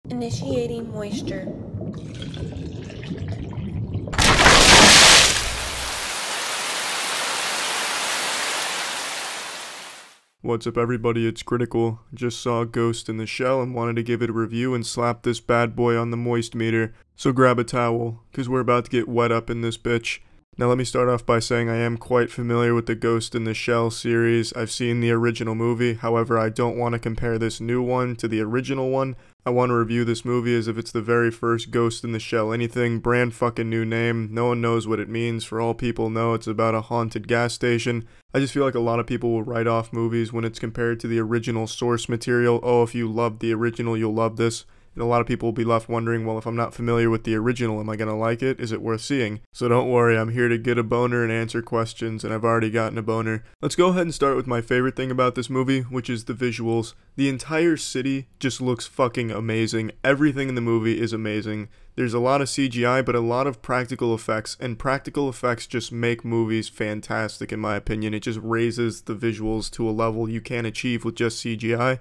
Initiating moisture. What's up everybody, it's Critical. Just saw Ghost in the Shell and wanted to give it a review and slap this bad boy on the moist meter. So grab a towel, cause we're about to get wet up in this bitch. Now let me start off by saying I am quite familiar with the Ghost in the Shell series. I've seen the original movie, however I don't want to compare this new one to the original one. I want to review this movie as if it's the very first Ghost in the Shell anything, brand fucking new name, no one knows what it means, for all people know it's about a haunted gas station. I just feel like a lot of people will write off movies when it's compared to the original source material. Oh, if you loved the original, you'll love this. And a lot of people will be left wondering, well, if I'm not familiar with the original, am I gonna like it? Is it worth seeing? So don't worry, I'm here to get a boner and answer questions, and I've already gotten a boner. Let's go ahead and start with my favorite thing about this movie, which is the visuals. The entire city just looks fucking amazing. Everything in the movie is amazing. There's a lot of CGI, but a lot of practical effects, and practical effects just make movies fantastic in my opinion. It just raises the visuals to a level you can't achieve with just CGI,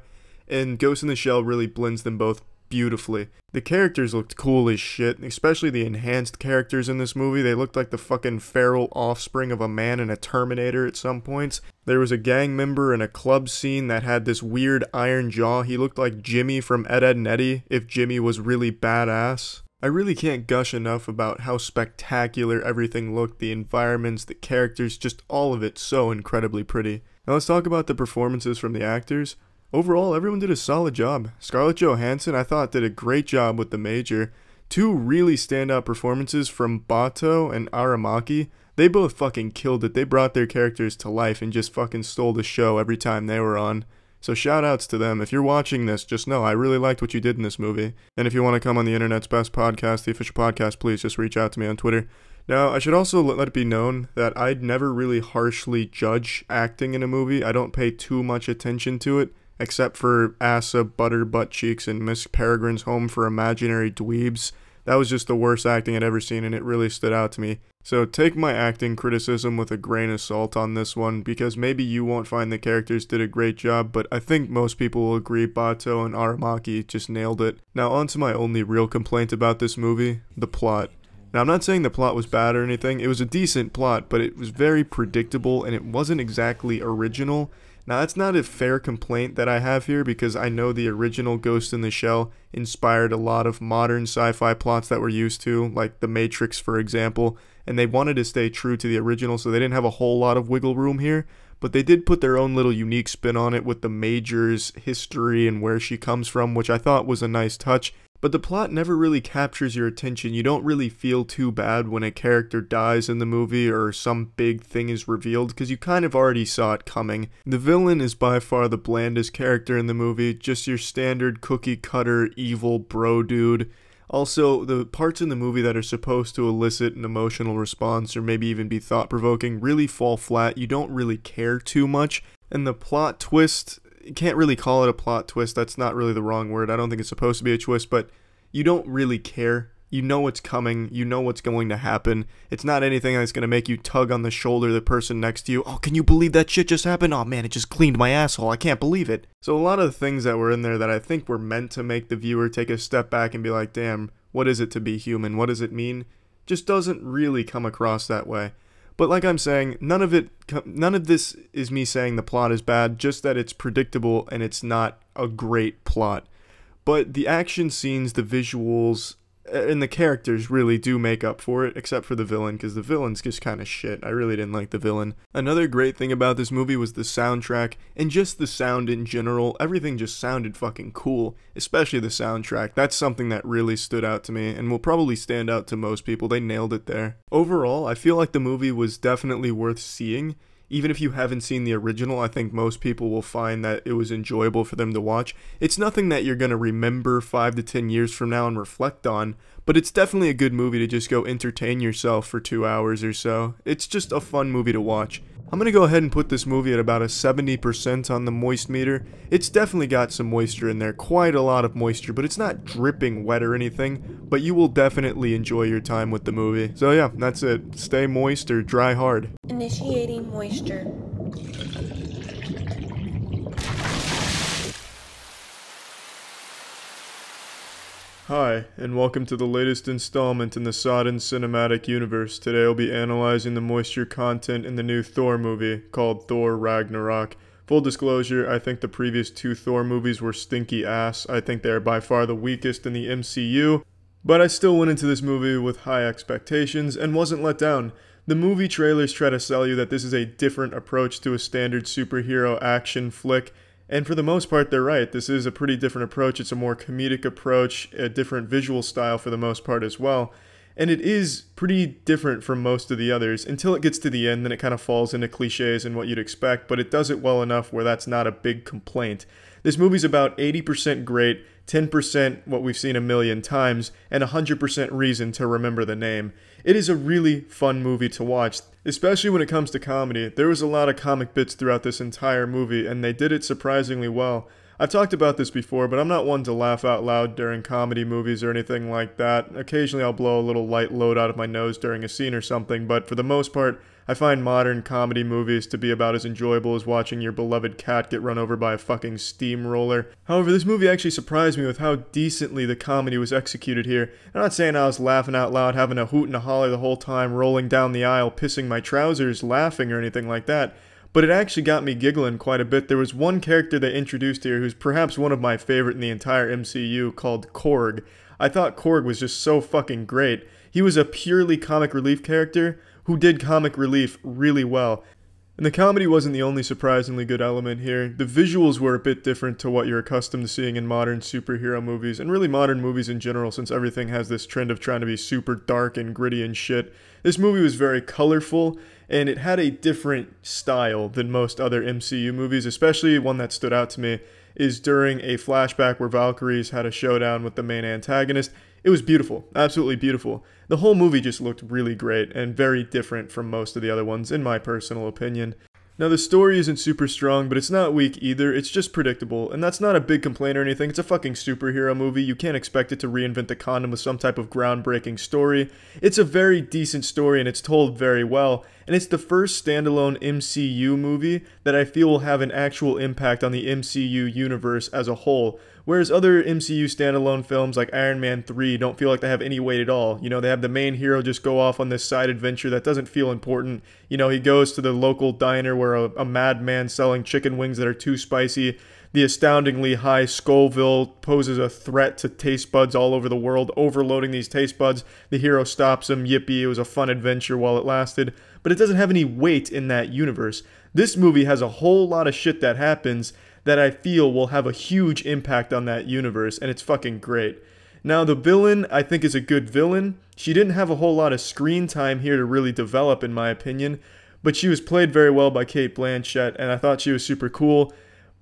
and Ghost in the Shell really blends them both beautifully. The characters looked cool as shit, especially the enhanced characters in this movie. They looked like the fucking feral offspring of a man and a Terminator at some points. There was a gang member in a club scene that had this weird iron jaw. He looked like Jimmy from Ed, Edd n Eddy, if Jimmy was really badass. I really can't gush enough about how spectacular everything looked, the environments, the characters, just all of it so incredibly pretty. Now let's talk about the performances from the actors. Overall, everyone did a solid job. Scarlett Johansson, I thought, did a great job with the Major. Two really standout performances from Bato and Aramaki. They both fucking killed it. They brought their characters to life and just fucking stole the show every time they were on. So shout outs to them. If you're watching this, just know I really liked what you did in this movie. And if you want to come on the internet's best podcast, the official podcast, please just reach out to me on Twitter. Now, I should also let it be known that I'd never really harshly judge acting in a movie. I don't pay too much attention to it, except for Asa, Butter, Butt Cheeks, and Miss Peregrine's Home for Imaginary Dweebs. That was just the worst acting I'd ever seen, and it really stood out to me. So take my acting criticism with a grain of salt on this one, because maybe you won't find the characters did a great job, but I think most people will agree Bato and Aramaki just nailed it. Now on to my only real complaint about this movie, the plot. Now I'm not saying the plot was bad or anything, it was a decent plot, but it was very predictable and it wasn't exactly original. Now that's not a fair complaint that I have here, because I know the original Ghost in the Shell inspired a lot of modern sci-fi plots that we're used to, like The Matrix for example, and they wanted to stay true to the original, so they didn't have a whole lot of wiggle room here, but they did put their own little unique spin on it with the Major's history and where she comes from, which I thought was a nice touch. But the plot never really captures your attention. You don't really feel too bad when a character dies in the movie or some big thing is revealed, because you kind of already saw it coming. The villain is by far the blandest character in the movie, just your standard cookie cutter evil bro dude. Also, the parts in the movie that are supposed to elicit an emotional response or maybe even be thought-provoking really fall flat. You don't really care too much. And the plot twist, you can't really call it a plot twist, that's not really the wrong word, I don't think it's supposed to be a twist, but you don't really care. You know what's coming, you know what's going to happen. It's not anything that's going to make you tug on the shoulder of the person next to you. Oh, can you believe that shit just happened? Oh man, it just cleaned my asshole, I can't believe it. So a lot of the things that were in there that I think were meant to make the viewer take a step back and be like, damn, what is it to be human? What does it mean? Just doesn't really come across that way. But like I'm saying, none of this is me saying the plot is bad, just that it's predictable and it's not a great plot. But the action scenes, the visuals, and the characters really do make up for it, except for the villain, because the villain's just kind of shit. I really didn't like the villain. Another great thing about this movie was the soundtrack, and just the sound in general. Everything just sounded fucking cool, especially the soundtrack. That's something that really stood out to me, and will probably stand out to most people. They nailed it there. Overall, I feel like the movie was definitely worth seeing. Even if you haven't seen the original, I think most people will find that it was enjoyable for them to watch. It's nothing that you're going to remember 5 to 10 years from now and reflect on, but it's definitely a good movie to just go entertain yourself for 2 hours or so. It's just a fun movie to watch. I'm going to go ahead and put this movie at about a 70% on the moist meter. It's definitely got some moisture in there, quite a lot of moisture, but it's not dripping wet or anything, but you will definitely enjoy your time with the movie. So yeah, that's it. Stay moist or dry hard. Initiating moisture. Hi, and welcome to the latest installment in the Sodden Cinematic Universe. Today I'll be analyzing the moisture content in the new Thor movie, called Thor Ragnarok. Full disclosure, I think the previous two Thor movies were stinky ass. I think they are by far the weakest in the MCU, but I still went into this movie with high expectations and wasn't let down. The movie trailers try to sell you that this is a different approach to a standard superhero action flick, and for the most part, they're right. This is a pretty different approach. It's a more comedic approach, a different visual style for the most part as well. And it is pretty different from most of the others until it gets to the end, then it kind of falls into cliches and what you'd expect, but it does it well enough where that's not a big complaint. This movie's about 80% great, 10% what we've seen a million times, and 100% reason to remember the name. It is a really fun movie to watch, especially when it comes to comedy. There was a lot of comic bits throughout this entire movie, and they did it surprisingly well. I've talked about this before, but I'm not one to laugh out loud during comedy movies or anything like that. Occasionally I'll blow a little light load out of my nose during a scene or something, but for the most part, I find modern comedy movies to be about as enjoyable as watching your beloved cat get run over by a fucking steamroller. However, this movie actually surprised me with how decently the comedy was executed here. I'm not saying I was laughing out loud, having a hoot and a holler the whole time, rolling down the aisle, pissing my trousers, laughing or anything like that. But it actually got me giggling quite a bit. There was one character they introduced here who's perhaps one of my favorite in the entire MCU, called Korg. I thought Korg was just so fucking great. He was a purely comic relief character who did comic relief really well. And the comedy wasn't the only surprisingly good element here. The visuals were a bit different to what you're accustomed to seeing in modern superhero movies, and really modern movies in general, since everything has this trend of trying to be super dark and gritty and shit. This movie was very colorful, and it had a different style than most other MCU movies, especially one that stood out to me is during a flashback where Valkyries had a showdown with the main antagonist. It was beautiful, absolutely beautiful. The whole movie just looked really great and very different from most of the other ones, in my personal opinion. Now, the story isn't super strong, but it's not weak either. It's just predictable, and that's not a big complaint or anything. It's a fucking superhero movie. You can't expect it to reinvent the condom with some type of groundbreaking story. It's a very decent story, and it's told very well, and it's the first standalone MCU movie that I feel will have an actual impact on the MCU universe as a whole. Whereas other MCU standalone films like Iron Man 3 don't feel like they have any weight at all. You know, they have the main hero just go off on this side adventure that doesn't feel important. You know, he goes to the local diner where a madman selling chicken wings that are too spicy. The astoundingly high Scoville poses a threat to taste buds all over the world, overloading these taste buds. The hero stops him, yippee, it was a fun adventure while it lasted. But it doesn't have any weight in that universe. This movie has a whole lot of shit that happens that I feel will have a huge impact on that universe, and it's fucking great. Now, the villain, I think, is a good villain. She didn't have a whole lot of screen time here to really develop, in my opinion, but she was played very well by Cate Blanchett, and I thought she was super cool.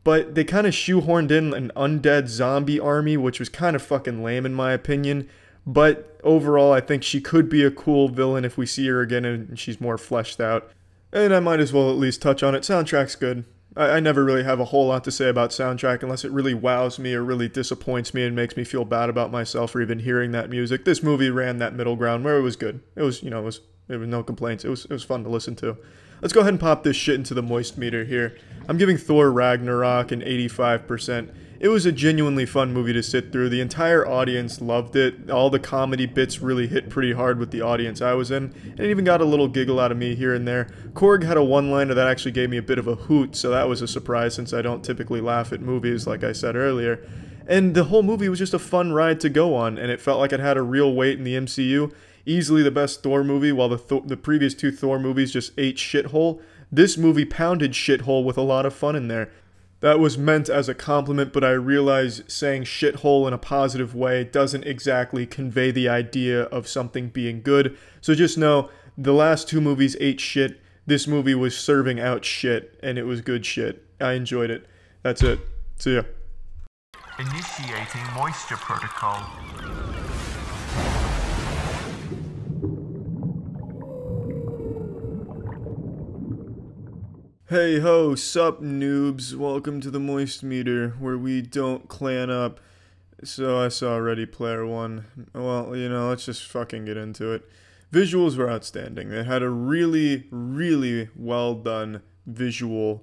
But they kind of shoehorned in an undead zombie army, which was kind of fucking lame, in my opinion. But overall, I think she could be a cool villain if we see her again and she's more fleshed out. And I might as well at least touch on it. Soundtrack's good. I never really have a whole lot to say about soundtrack unless it really wows me or really disappoints me and makes me feel bad about myself for even hearing that music. This movie ran that middle ground where it was good. It was, you know, there was no complaints. It was fun to listen to. Let's go ahead and pop this shit into the moist meter here. I'm giving Thor Ragnarok an 85%. It was a genuinely fun movie to sit through. The entire audience loved it. All the comedy bits really hit pretty hard with the audience I was in, and it even got a little giggle out of me here and there. Korg had a one-liner that actually gave me a bit of a hoot, so that was a surprise since I don't typically laugh at movies like I said earlier. And the whole movie was just a fun ride to go on, and it felt like it had a real weight in the MCU. Easily the best Thor movie, while the previous two Thor movies just ate shithole. This movie pounded shithole with a lot of fun in there. That was meant as a compliment, but I realize saying shithole in a positive way doesn't exactly convey the idea of something being good. So just know, the last two movies ate shit. This movie was serving out shit, and it was good shit. I enjoyed it. That's it. See ya. Initiating moisture protocol. Hey ho, sup noobs, welcome to the Moist Meter, where we don't clan up. So I saw Ready Player One. Well, you know, let's just fucking get into it. Visuals were outstanding. It had a really, really well done visual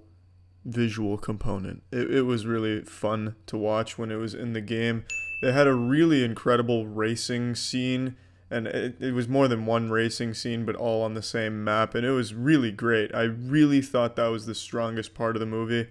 component. It was really fun to watch when it was in the game. They had a really incredible racing scene, and it was more than one racing scene, but all on the same map, and it was really great. I really thought that was the strongest part of the movie,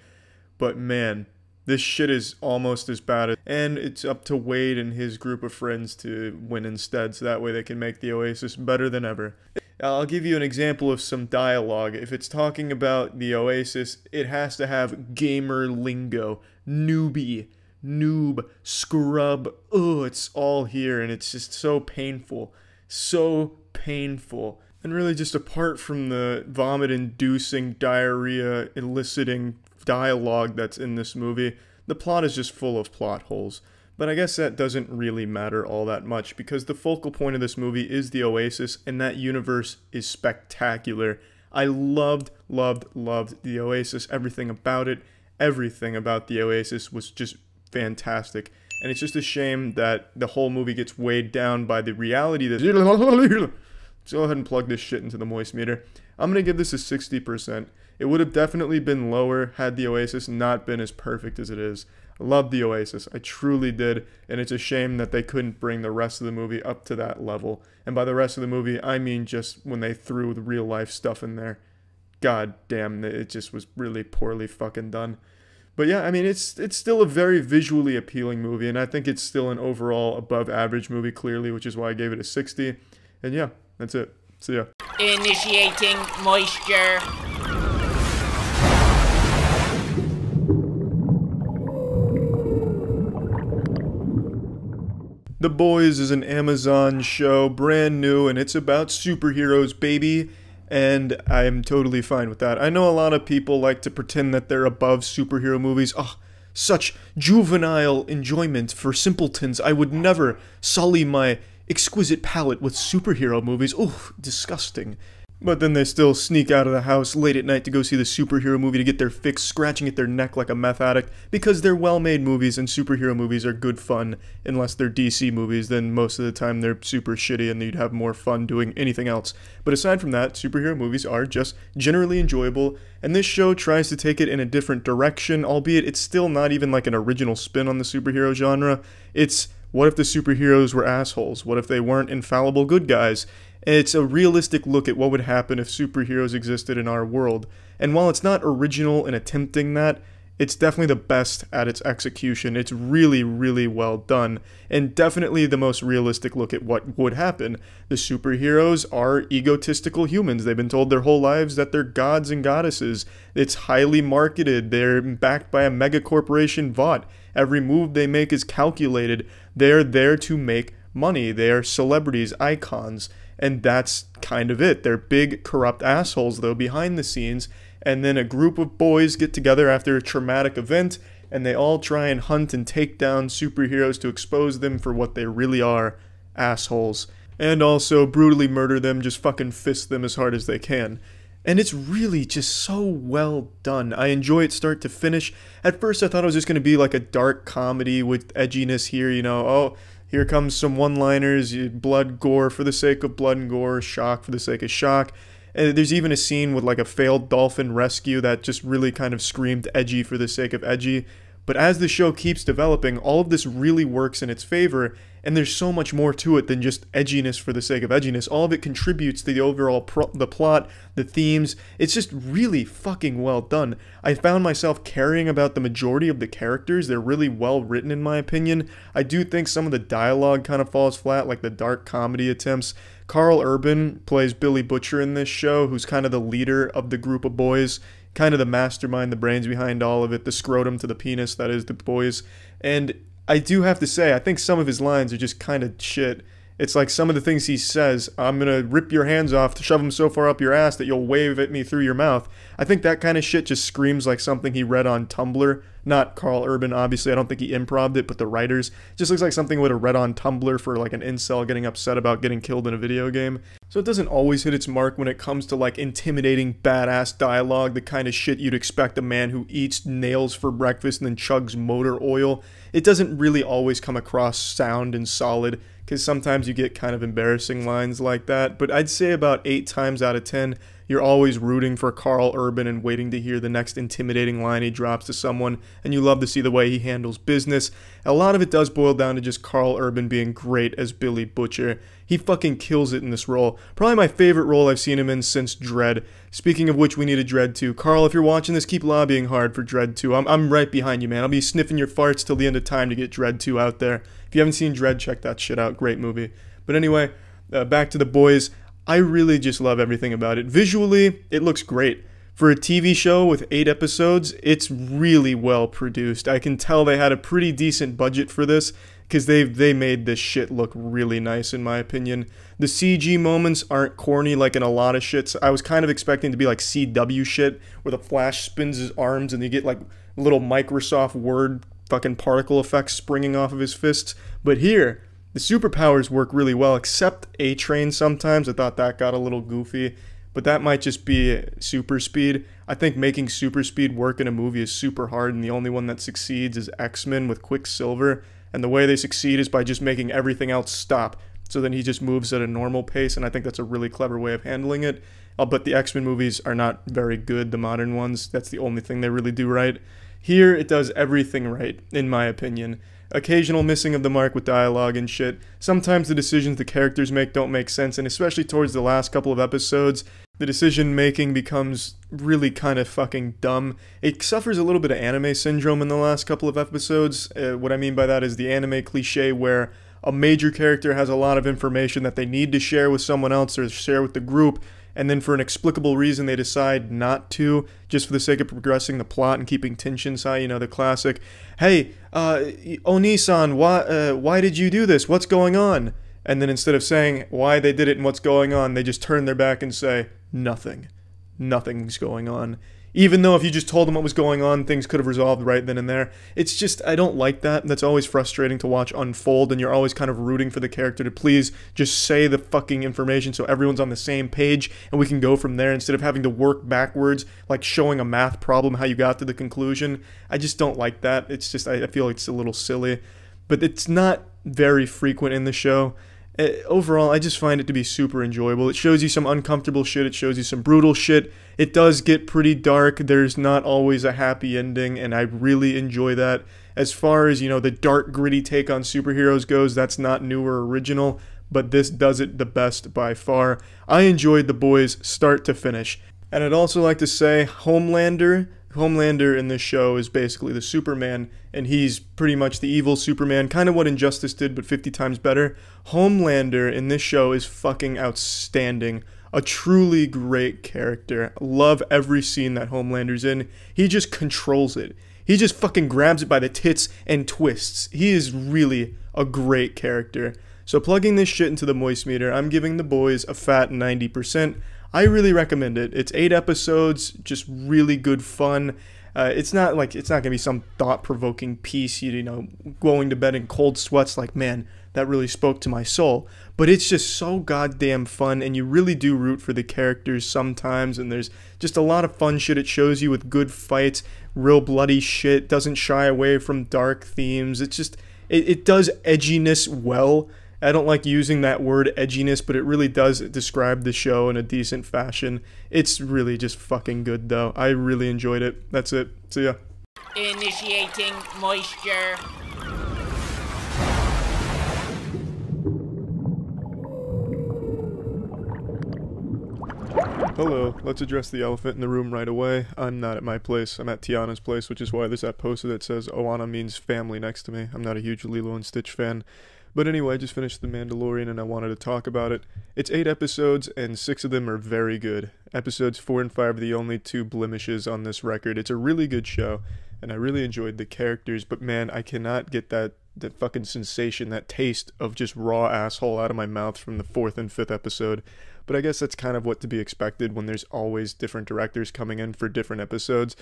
but man, this shit is almost as bad, and it's up to Wade and his group of friends to win instead, so that way they can make the Oasis better than ever. I'll give you an example of some dialogue. If it's talking about the Oasis, it has to have gamer lingo, newbie, noob, scrub. Oh, it's all here, and it's just so painful. So painful. And really, just apart from the vomit-inducing, diarrhea-eliciting dialogue that's in this movie, the plot is just full of plot holes. But I guess that doesn't really matter all that much, because the focal point of this movie is the Oasis, and that universe is spectacular. I loved the Oasis, everything about it. Everything about the Oasis was just fantastic. And it's just a shame that the whole movie gets weighed down by the reality that... Let's go ahead and plug this shit into the moist meter. I'm going to give this a 60%. It would have definitely been lower had the Oasis not been as perfect as it is. I love the Oasis. I truly did. And it's a shame that they couldn't bring the rest of the movie up to that level. And by the rest of the movie, I mean just when they threw the real life stuff in there. God damn, it just was really poorly fucking done. But yeah, I mean, it's still a very visually appealing movie. And I think it's still an overall above average movie, clearly, which is why I gave it a 60. And yeah, that's it. See ya. Initiating moisture. The Boys is an Amazon show, brand new, and it's about superheroes, baby, and I'm totally fine with that. I know a lot of people like to pretend that they're above superhero movies. Oh, such juvenile enjoyment for simpletons. I would never sully my exquisite palate with superhero movies. Oh, disgusting. But then they still sneak out of the house late at night to go see the superhero movie to get their fix, scratching at their neck like a meth addict, because they're well-made movies, and superhero movies are good fun. Unless they're DC movies, then most of the time they're super shitty and you'd have more fun doing anything else. But aside from that, superhero movies are just generally enjoyable, and this show tries to take it in a different direction, albeit it's still not even like an original spin on the superhero genre. It's, what if the superheroes were assholes? What if they weren't infallible good guys? It's a realistic look at what would happen if superheroes existed in our world. And while it's not original in attempting that, it's definitely the best at its execution. It's really, really well done. And definitely the most realistic look at what would happen. The superheroes are egotistical humans. They've been told their whole lives that they're gods and goddesses. It's highly marketed. They're backed by a mega corporation Vought. Every move they make is calculated. They're there to make money. They are celebrities, icons. And that's kind of it. They're big, corrupt assholes, though, behind the scenes. And then a group of boys get together after a traumatic event, and they all try and hunt and take down superheroes to expose them for what they really are, assholes. And also brutally murder them, just fucking fist them as hard as they can. And it's really just so well done. I enjoy it start to finish. At first I thought it was just going to be like a dark comedy with edginess here, you know, oh, here comes some one-liners, blood, gore for the sake of blood and gore, shock for the sake of shock. And there's even a scene with like a failed dolphin rescue that just really kind of screamed edgy for the sake of edgy. But as the show keeps developing, all of this really works in its favor, and there's so much more to it than just edginess for the sake of edginess. All of it contributes to the overall the plot, the themes. It's just really fucking well done. I found myself caring about the majority of the characters. They're really well written in my opinion. I do think some of the dialogue kind of falls flat, like the dark comedy attempts. Carl Urban plays Billy Butcher in this show, who's kind of the leader of the group of boys. Kind of the mastermind, the brains behind all of it, the scrotum to the penis, that is the boys. And I do have to say, I think some of his lines are just kind of shit. It's like some of the things he says, I'm gonna rip your hands off to shove them so far up your ass that you'll wave at me through your mouth. I think that kind of shit just screams like something he read on Tumblr. Not Carl Urban, obviously, I don't think he improv'd it, but the writers. Just looks like something he would have read on Tumblr for like an incel getting upset about getting killed in a video game. So it doesn't always hit its mark when it comes to like intimidating, badass dialogue, the kind of shit you'd expect a man who eats nails for breakfast and then chugs motor oil. It doesn't really always come across sound and solid, because sometimes you get kind of embarrassing lines like that, but I'd say about 8 times out of 10, You're always rooting for Karl Urban and waiting to hear the next intimidating line he drops to someone, and you love to see the way he handles business. A lot of it does boil down to just Karl Urban being great as Billy Butcher. He fucking kills it in this role. Probably my favorite role I've seen him in since Dredd. Speaking of which, we need a Dredd 2. Karl, if you're watching this, keep lobbying hard for Dredd 2. I'm right behind you, man. I'll be sniffing your farts till the end of time to get Dredd 2 out there. If you haven't seen Dredd, check that shit out. Great movie. But anyway, back to The Boys. I really just love everything about it. Visually, it looks great. For a TV show with 8 episodes, it's really well produced. I can tell they had a pretty decent budget for this, because they made this shit look really nice, in my opinion. The CG moments aren't corny like in a lot of shits. I was kind of expecting to be like CW shit, where the Flash spins his arms and you get like little Microsoft Word fucking particle effects springing off of his fists. But here, the superpowers work really well, except A-Train sometimes. I thought that got a little goofy, but that might just be super speed. I think making super speed work in a movie is super hard, and the only one that succeeds is X-Men with Quicksilver. And the way they succeed is by just making everything else stop. So then he just moves at a normal pace, and I think that's a really clever way of handling it. But the X-Men movies are not very good, the modern ones. That's the only thing they really do right. Here, it does everything right, in my opinion. Occasional missing of the mark with dialogue and shit. Sometimes the decisions the characters make don't make sense, and especially towards the last couple of episodes, the decision making becomes really kind of fucking dumb. It suffers a little bit of anime syndrome in the last couple of episodes. What I mean by that is the anime cliche where a major character has a lot of information that they need to share with someone else or share with the group, and then for an inexplicable reason they decide not to, just for the sake of progressing the plot and keeping tensions high. You know, the classic, hey, Oni-san, why did you do this? What's going on? And then instead of saying why they did it and what's going on, they just turn their back and say, nothing. Nothing's going on. Even though if you just told them what was going on, things could have resolved right then and there. It's just, I don't like that. That's always frustrating to watch unfold, and you're always kind of rooting for the character to please just say the fucking information so everyone's on the same page, and we can go from there instead of having to work backwards, like showing a math problem how you got to the conclusion. I just don't like that. It's just, I feel like it's a little silly. But it's not very frequent in the show. Overall, I just find it to be super enjoyable. It shows you some uncomfortable shit. It shows you some brutal shit. It does get pretty dark. There's not always a happy ending, and I really enjoy that. As far as, you know, the dark, gritty take on superheroes goes, that's not new or original, but this does it the best by far. I enjoyed The Boys start to finish. And I'd also like to say Homelander in this show is basically the Superman, and he's pretty much the evil Superman, kind of what Injustice did, but 50 times better. Homelander in this show is fucking outstanding. A truly great character. Love every scene that Homelander's in. He just controls it. He just fucking grabs it by the tits and twists. He is really a great character. So plugging this shit into the Moist Meter, I'm giving The Boys a fat 90%. I really recommend it. It's 8 episodes, just really good fun. It's not gonna be some thought-provoking piece, you know, going to bed in cold sweats like, man, that really spoke to my soul. But it's just so goddamn fun, and you really do root for the characters sometimes, and there's just a lot of fun shit it shows you with good fights, real bloody shit, doesn't shy away from dark themes. It's just, it does edginess well. I don't like using that word edginess, but it really does describe the show in a decent fashion. It's really just fucking good, though. I really enjoyed it. That's it. See ya. Initiating moisture. Hello, let's address the elephant in the room right away. I'm not at my place. I'm at Tiana's place, which is why there's that poster that says Oana means family next to me. I'm not a huge Lilo and Stitch fan. But anyway, I just finished The Mandalorian and I wanted to talk about it. It's 8 episodes and 6 of them are very good. Episodes 4 and 5 are the only 2 blemishes on this record. It's a really good show and I really enjoyed the characters, but man, I cannot get that fucking sensation, that taste of just raw asshole out of my mouth from the 4th and 5th episode. But I guess that's kind of what to be expected when there's always different directors coming in for different episodes.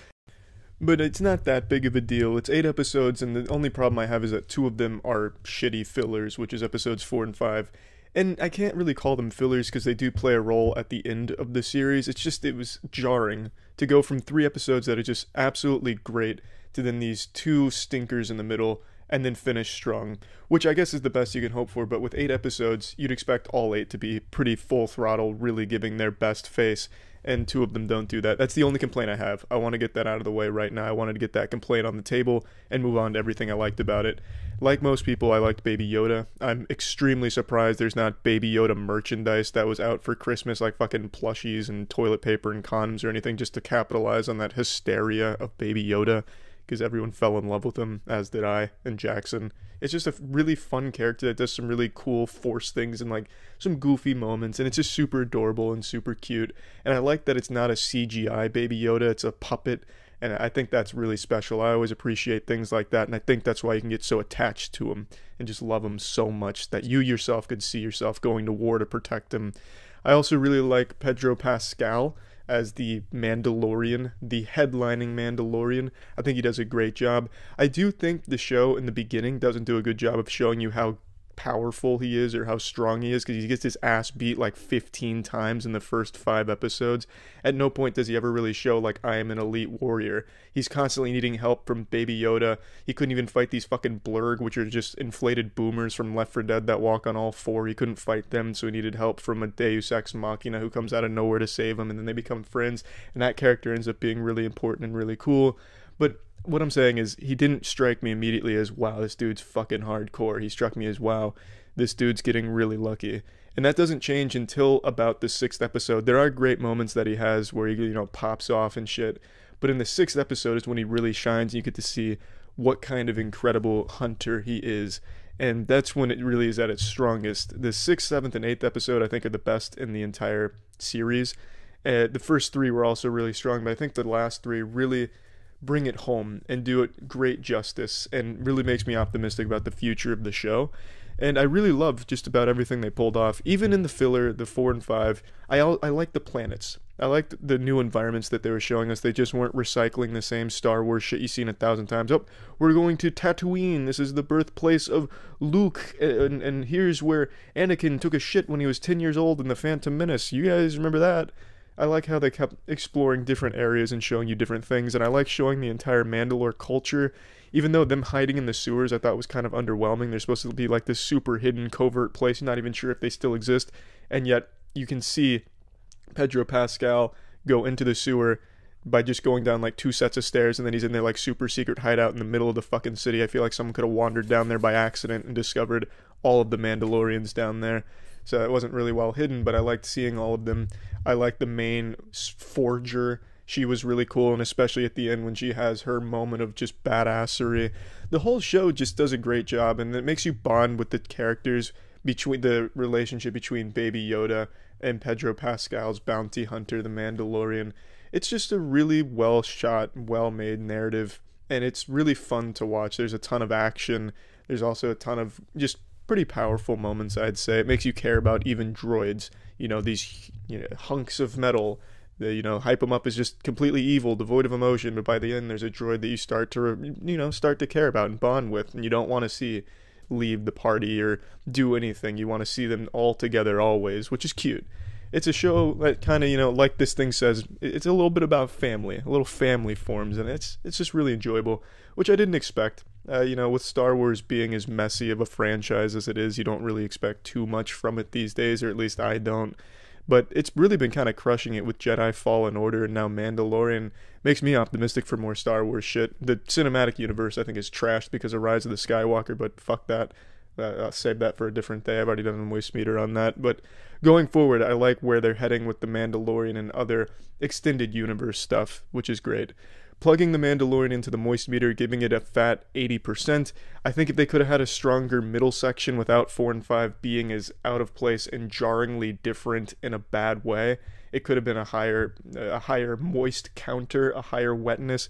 But it's not that big of a deal. It's 8 episodes, and the only problem I have is that 2 of them are shitty fillers, which is episodes 4 and 5. And I can't really call them fillers because they do play a role at the end of the series. It's just, it was jarring to go from 3 episodes that are just absolutely great to then these 2 stinkers in the middle, and then finish strong, which I guess is the best you can hope for. But with 8 episodes, you'd expect all 8 to be pretty full throttle, really giving their best face. and 2 of them don't do that. That's the only complaint I have. I want to get that out of the way right now. I wanted to get that complaint on the table and move on to everything I liked about it. Like most people, I liked Baby Yoda. I'm extremely surprised there's not Baby Yoda merchandise that was out for Christmas, like fucking plushies and toilet paper and condoms or anything, just to capitalize on that hysteria of Baby Yoda, because everyone fell in love with him, as did I and Jackson. It's just a really fun character that does some really cool Force things and like some goofy moments, and it's just super adorable and super cute. And I like that it's not a CGI Baby Yoda, it's a puppet, and I think that's really special. I always appreciate things like that, and I think that's why you can get so attached to him and just love him so much that you yourself could see yourself going to war to protect him. I also really like Pedro Pascal as the Mandalorian, the headlining Mandalorian. I think he does a great job. I do think the show in the beginning doesn't do a good job of showing you how powerful he is or how strong he is, because he gets his ass beat like 15 times in the first 5 episodes. At no point does he ever really show like, I am an elite warrior. He's constantly needing help from Baby Yoda. He couldn't even fight these fucking blurg, which are just inflated boomers from Left 4 Dead that walk on all 4. He couldn't fight them, so he needed help from a Deus Ex Machina who comes out of nowhere to save him, and then they become friends, and that character ends up being really important and really cool. But what I'm saying is, he didn't strike me immediately as, wow, this dude's fucking hardcore. He struck me as, wow, this dude's getting really lucky. And that doesn't change until about the 6th episode. There are great moments that he has where he, pops off and shit. But in the 6th episode is when he really shines, and you get to see what kind of incredible hunter he is. And that's when it really is at its strongest. The 6th, 7th, and 8th episode, I think, are the best in the entire series. The first 3 were also really strong, but I think the last 3 really bring it home and do it great justice, and really makes me optimistic about the future of the show. And I really love just about everything they pulled off. Even in the filler, the 4 and 5, I like the planets. I liked the new environments that they were showing us. They just weren't recycling the same Star Wars shit you've seen 1,000 times. Oh, we're going to Tatooine. This is the birthplace of Luke. And here's where Anakin took a shit when he was 10 years old in The Phantom Menace. You guys remember that? I like how they kept exploring different areas and showing you different things, and I like showing the entire Mandalore culture. Even though them hiding in the sewers I thought was kind of underwhelming. They're supposed to be like this super hidden covert place, not even sure if they still exist, and yet you can see Pedro Pascal go into the sewer by just going down like 2 sets of stairs, and then he's in their like super secret hideout in the middle of the fucking city. I feel like someone could have wandered down there by accident and discovered all of the Mandalorians down there. So it wasn't really well hidden, but I liked seeing all of them. I liked the main forger. She was really cool, and especially at the end when she has her moment of just badassery. The whole show just does a great job, and it makes you bond with the characters, between the relationship between Baby Yoda and Pedro Pascal's bounty hunter, the Mandalorian. It's just a really well shot, well made narrative, and it's really fun to watch. There's a ton of action. There's also a ton of just pretty powerful moments, I'd say. It makes you care about even droids, these hunks of metal. They, hype them up as just completely evil, devoid of emotion, but by the end there's a droid that you start to care about and bond with, and you don't want to see leave the party or do anything. You want to see them all together always, which is cute. It's a show that kind of, like this thing says, it's a little bit about family. A little family forms, and it's just really enjoyable, which I didn't expect. With Star Wars being as messy of a franchise as it is, you don't really expect too much from it these days, or at least I don't. But it's really been kind of crushing it with Jedi Fallen Order and now Mandalorian. Makes me optimistic for more Star Wars shit. The cinematic universe, I think, is trashed because of Rise of the Skywalker, but fuck that. I'll save that for a different day. I've already done a moist meter on that. But going forward, I like where they're heading with the Mandalorian and other extended universe stuff, which is great. Plugging the Mandalorian into the moist meter, giving it a fat 80%. I think if they could have had a stronger middle section without 4 and 5 being as out of place and jarringly different in a bad way, it could have been a higher moist counter, a higher wetness.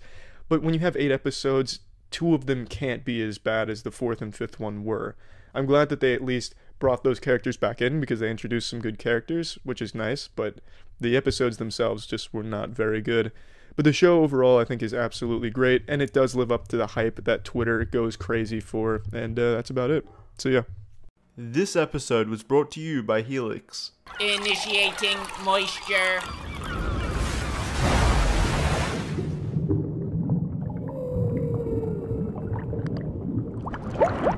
But when you have 8 episodes, 2 of them can't be as bad as the 4th and 5th one were. I'm glad that they at least brought those characters back in, because they introduced some good characters, which is nice, but the episodes themselves just were not very good. But the show overall, I think, is absolutely great, and it does live up to the hype that Twitter goes crazy for, and that's about it. So yeah. This episode was brought to you by Helix. Initiating moisture.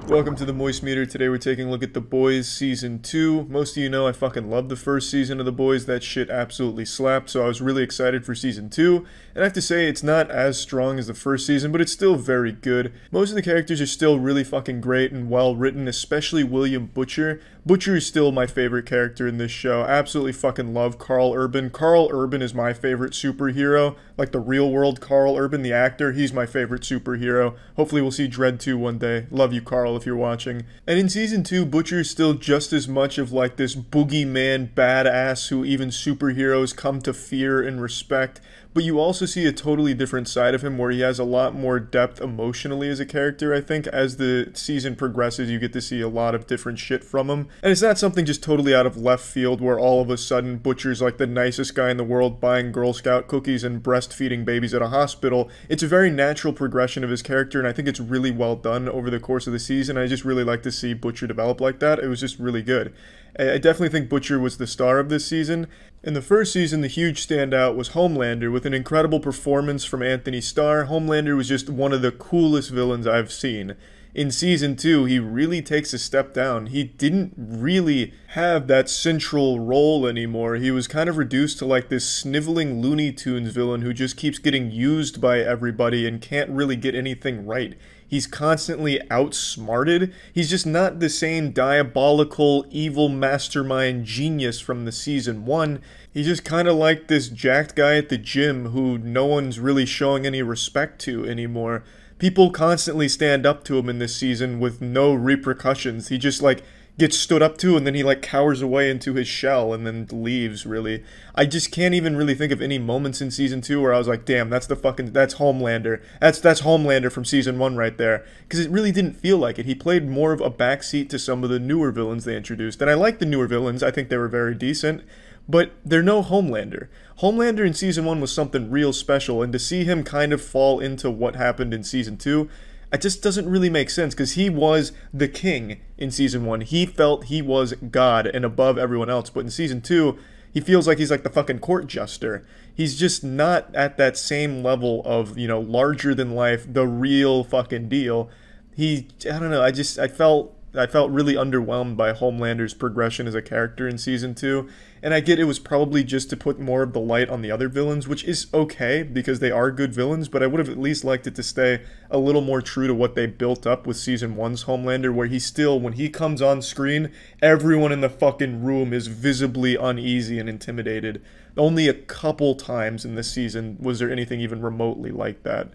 Welcome to the Moist Meter. Today we're taking a look at The Boys Season 2. Most of you know I fucking love the first season of The Boys. That shit absolutely slapped, so I was really excited for Season 2. And I have to say, it's not as strong as the first season, but it's still very good. Most of the characters are still really fucking great and well written, especially William Butcher. Butcher is still my favorite character in this show. I absolutely fucking love Karl Urban. Karl Urban is my favorite superhero. Like the real world Karl Urban, the actor, he's my favorite superhero. Hopefully we'll see Dredd 2 one day. Love you, Karl, if you're watching. And in Season 2, Butcher is still just as much of like this boogeyman badass who even superheroes come to fear and respect. But you also see a totally different side of him where he has a lot more depth emotionally as a character, I think. As the season progresses, you get to see a lot of different shit from him. And it's not something just totally out of left field where all of a sudden Butcher's like the nicest guy in the world buying Girl Scout cookies and breastfeeding babies at a hospital. It's a very natural progression of his character, and I think it's really well done over the course of the season. I just really like to see Butcher develop like that. It was just really good. I definitely think Butcher was the star of this season. In the first season, the huge standout was Homelander, with an incredible performance from Anthony Starr. Homelander was just one of the coolest villains I've seen. In Season 2, he really takes a step down. He didn't really have that central role anymore. He was kind of reduced to like this sniveling Looney Tunes villain who just keeps getting used by everybody and can't really get anything right. He's constantly outsmarted. He's just not the same diabolical, evil mastermind genius from the Season 1. He's just kind of like this jacked guy at the gym who no one's really showing any respect to anymore. People constantly stand up to him in this season with no repercussions. He just like gets stood up to and then he like cowers away into his shell and then leaves, really. I just can't even really think of any moments in Season 2 where I was like, damn, that's Homelander. That's Homelander from Season 1 right there. Because it really didn't feel like it. He played more of a backseat to some of the newer villains they introduced. And I like the newer villains. I think they were very decent. But they're no Homelander. Homelander in Season 1 was something real special, and to see him kind of fall into what happened in Season 2, it just doesn't really make sense, because he was the king in Season 1. He felt he was God and above everyone else, but in Season 2, he feels like he's like the fucking court jester. He's just not at that same level of, you know, larger than life, the real fucking deal. I don't know, I felt really underwhelmed by Homelander's progression as a character in Season 2, and I get it was probably just to put more of the light on the other villains, which is okay, because they are good villains, but I would have at least liked it to stay a little more true to what they built up with Season 1's Homelander, where he still, when he comes on screen, everyone in the fucking room is visibly uneasy and intimidated. Only a couple times in this season was there anything even remotely like that.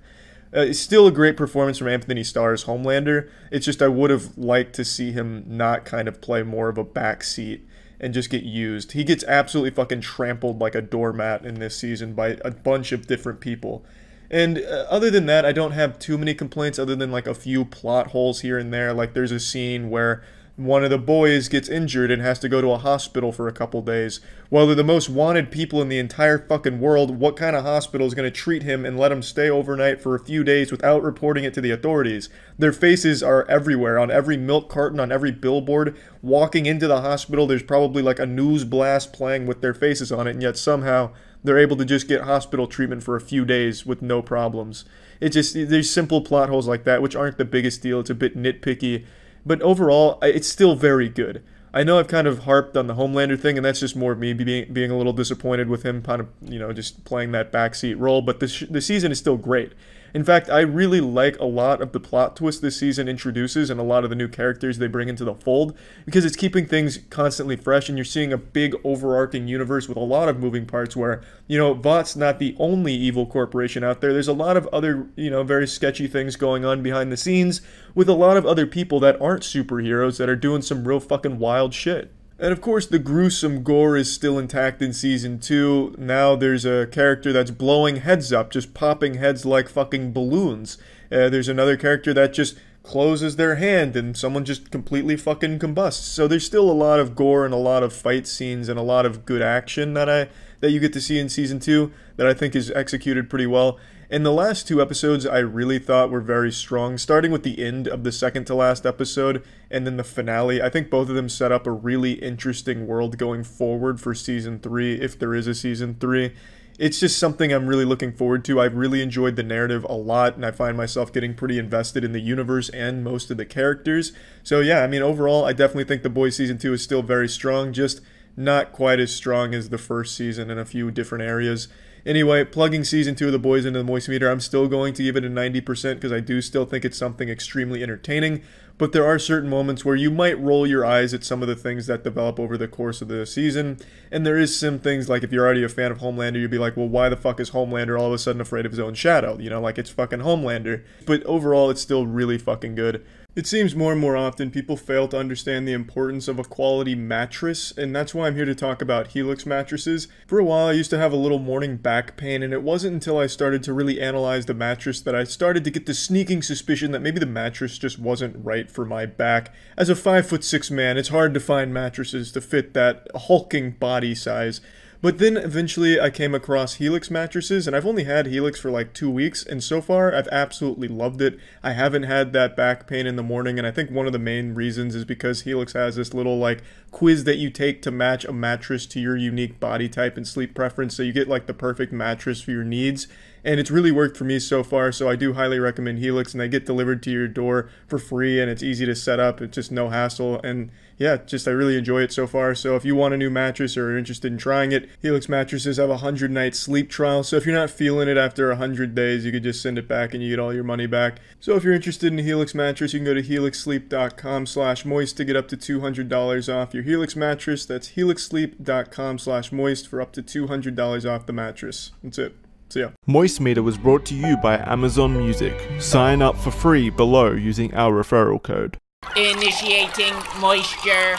It's still a great performance from Anthony Starr's Homelander. It's just I would have liked to see him not kind of play more of a backseat and just get used. He gets absolutely fucking trampled like a doormat in this season by a bunch of different people. And other than that, I don't have too many complaints other than like a few plot holes here and there. Like there's a scene where one of the boys gets injured and has to go to a hospital for a couple days. Well, they're the most wanted people in the entire fucking world. What kind of hospital is going to treat him and let him stay overnight for a few days without reporting it to the authorities? Their faces are everywhere, on every milk carton, on every billboard. Walking into the hospital, there's probably like a news blast playing with their faces on it, and yet somehow they're able to just get hospital treatment for a few days with no problems. There's simple plot holes like that, which aren't the biggest deal. It's a bit nitpicky. But overall, it's still very good. I know I've kind of harped on the Homelander thing, and that's just more of me being a little disappointed with him kind of, you know, just playing that backseat role. But the season is still great. In fact, I really like a lot of the plot twist this season introduces and a lot of the new characters they bring into the fold, because it's keeping things constantly fresh, and you're seeing a big overarching universe with a lot of moving parts where, you know, Vought's not the only evil corporation out there. There's a lot of other, you know, very sketchy things going on behind the scenes with a lot of other people that aren't superheroes that are doing some real fucking wild shit. And of course, the gruesome gore is still intact in Season 2. Now there's a character that's blowing heads up, just popping heads like fucking balloons. There's another character that just closes their hand and someone just completely fucking combusts. So there's still a lot of gore and a lot of fight scenes and a lot of good action that you get to see in Season 2 that I think is executed pretty well. And the last two episodes I really thought were very strong, starting with the end of the second to last episode and then the finale. I think both of them set up a really interesting world going forward for Season 3, if there is a Season 3. it's just something I'm really looking forward to. I've really enjoyed the narrative a lot, and I find myself getting pretty invested in the universe and most of the characters. So yeah, I mean, overall, I definitely think The Boys Season 2 is still very strong, just not quite as strong as the first season in a few different areas. Anyway, plugging Season 2 of The Boys into the Moist Meter, I'm still going to give it a 90% because I do still think it's something extremely entertaining, but there are certain moments where you might roll your eyes at some of the things that develop over the course of the season, and there is some things like if you're already a fan of Homelander, you'd be like, well, why the fuck is Homelander all of a sudden afraid of his own shadow? You know, like it's fucking Homelander. But overall, it's still really fucking good. It seems more and more often people fail to understand the importance of a quality mattress, and that's why I'm here to talk about Helix mattresses. For a while I used to have a little morning back pain, and it wasn't until I started to really analyze the mattress that I started to get the sneaking suspicion that maybe the mattress just wasn't right for my back. As a 5'6" man, it's hard to find mattresses to fit that hulking body size. But then eventually I came across Helix mattresses, and I've only had Helix for like 2 weeks, and so far I've absolutely loved it. I haven't had that back pain in the morning, and I think one of the main reasons is because Helix has this little like quiz that you take to match a mattress to your unique body type and sleep preference, so you get like the perfect mattress for your needs. And it's really worked for me so far, so I do highly recommend Helix, and they get delivered to your door for free, and it's easy to set up. It's just no hassle, and yeah, just I really enjoy it so far. So if you want a new mattress or are interested in trying it, Helix mattresses have a 100-night sleep trial, so if you're not feeling it after 100 days, you could just send it back and you get all your money back. So if you're interested in a Helix mattress, you can go to helixsleep.com/moist to get up to $200 off your Helix mattress. That's helixsleep.com/moist for up to $200 off the mattress. That's it. So yeah. Moist Meter was brought to you by Amazon Music. Sign up for free below using our referral code. Initiating moisture.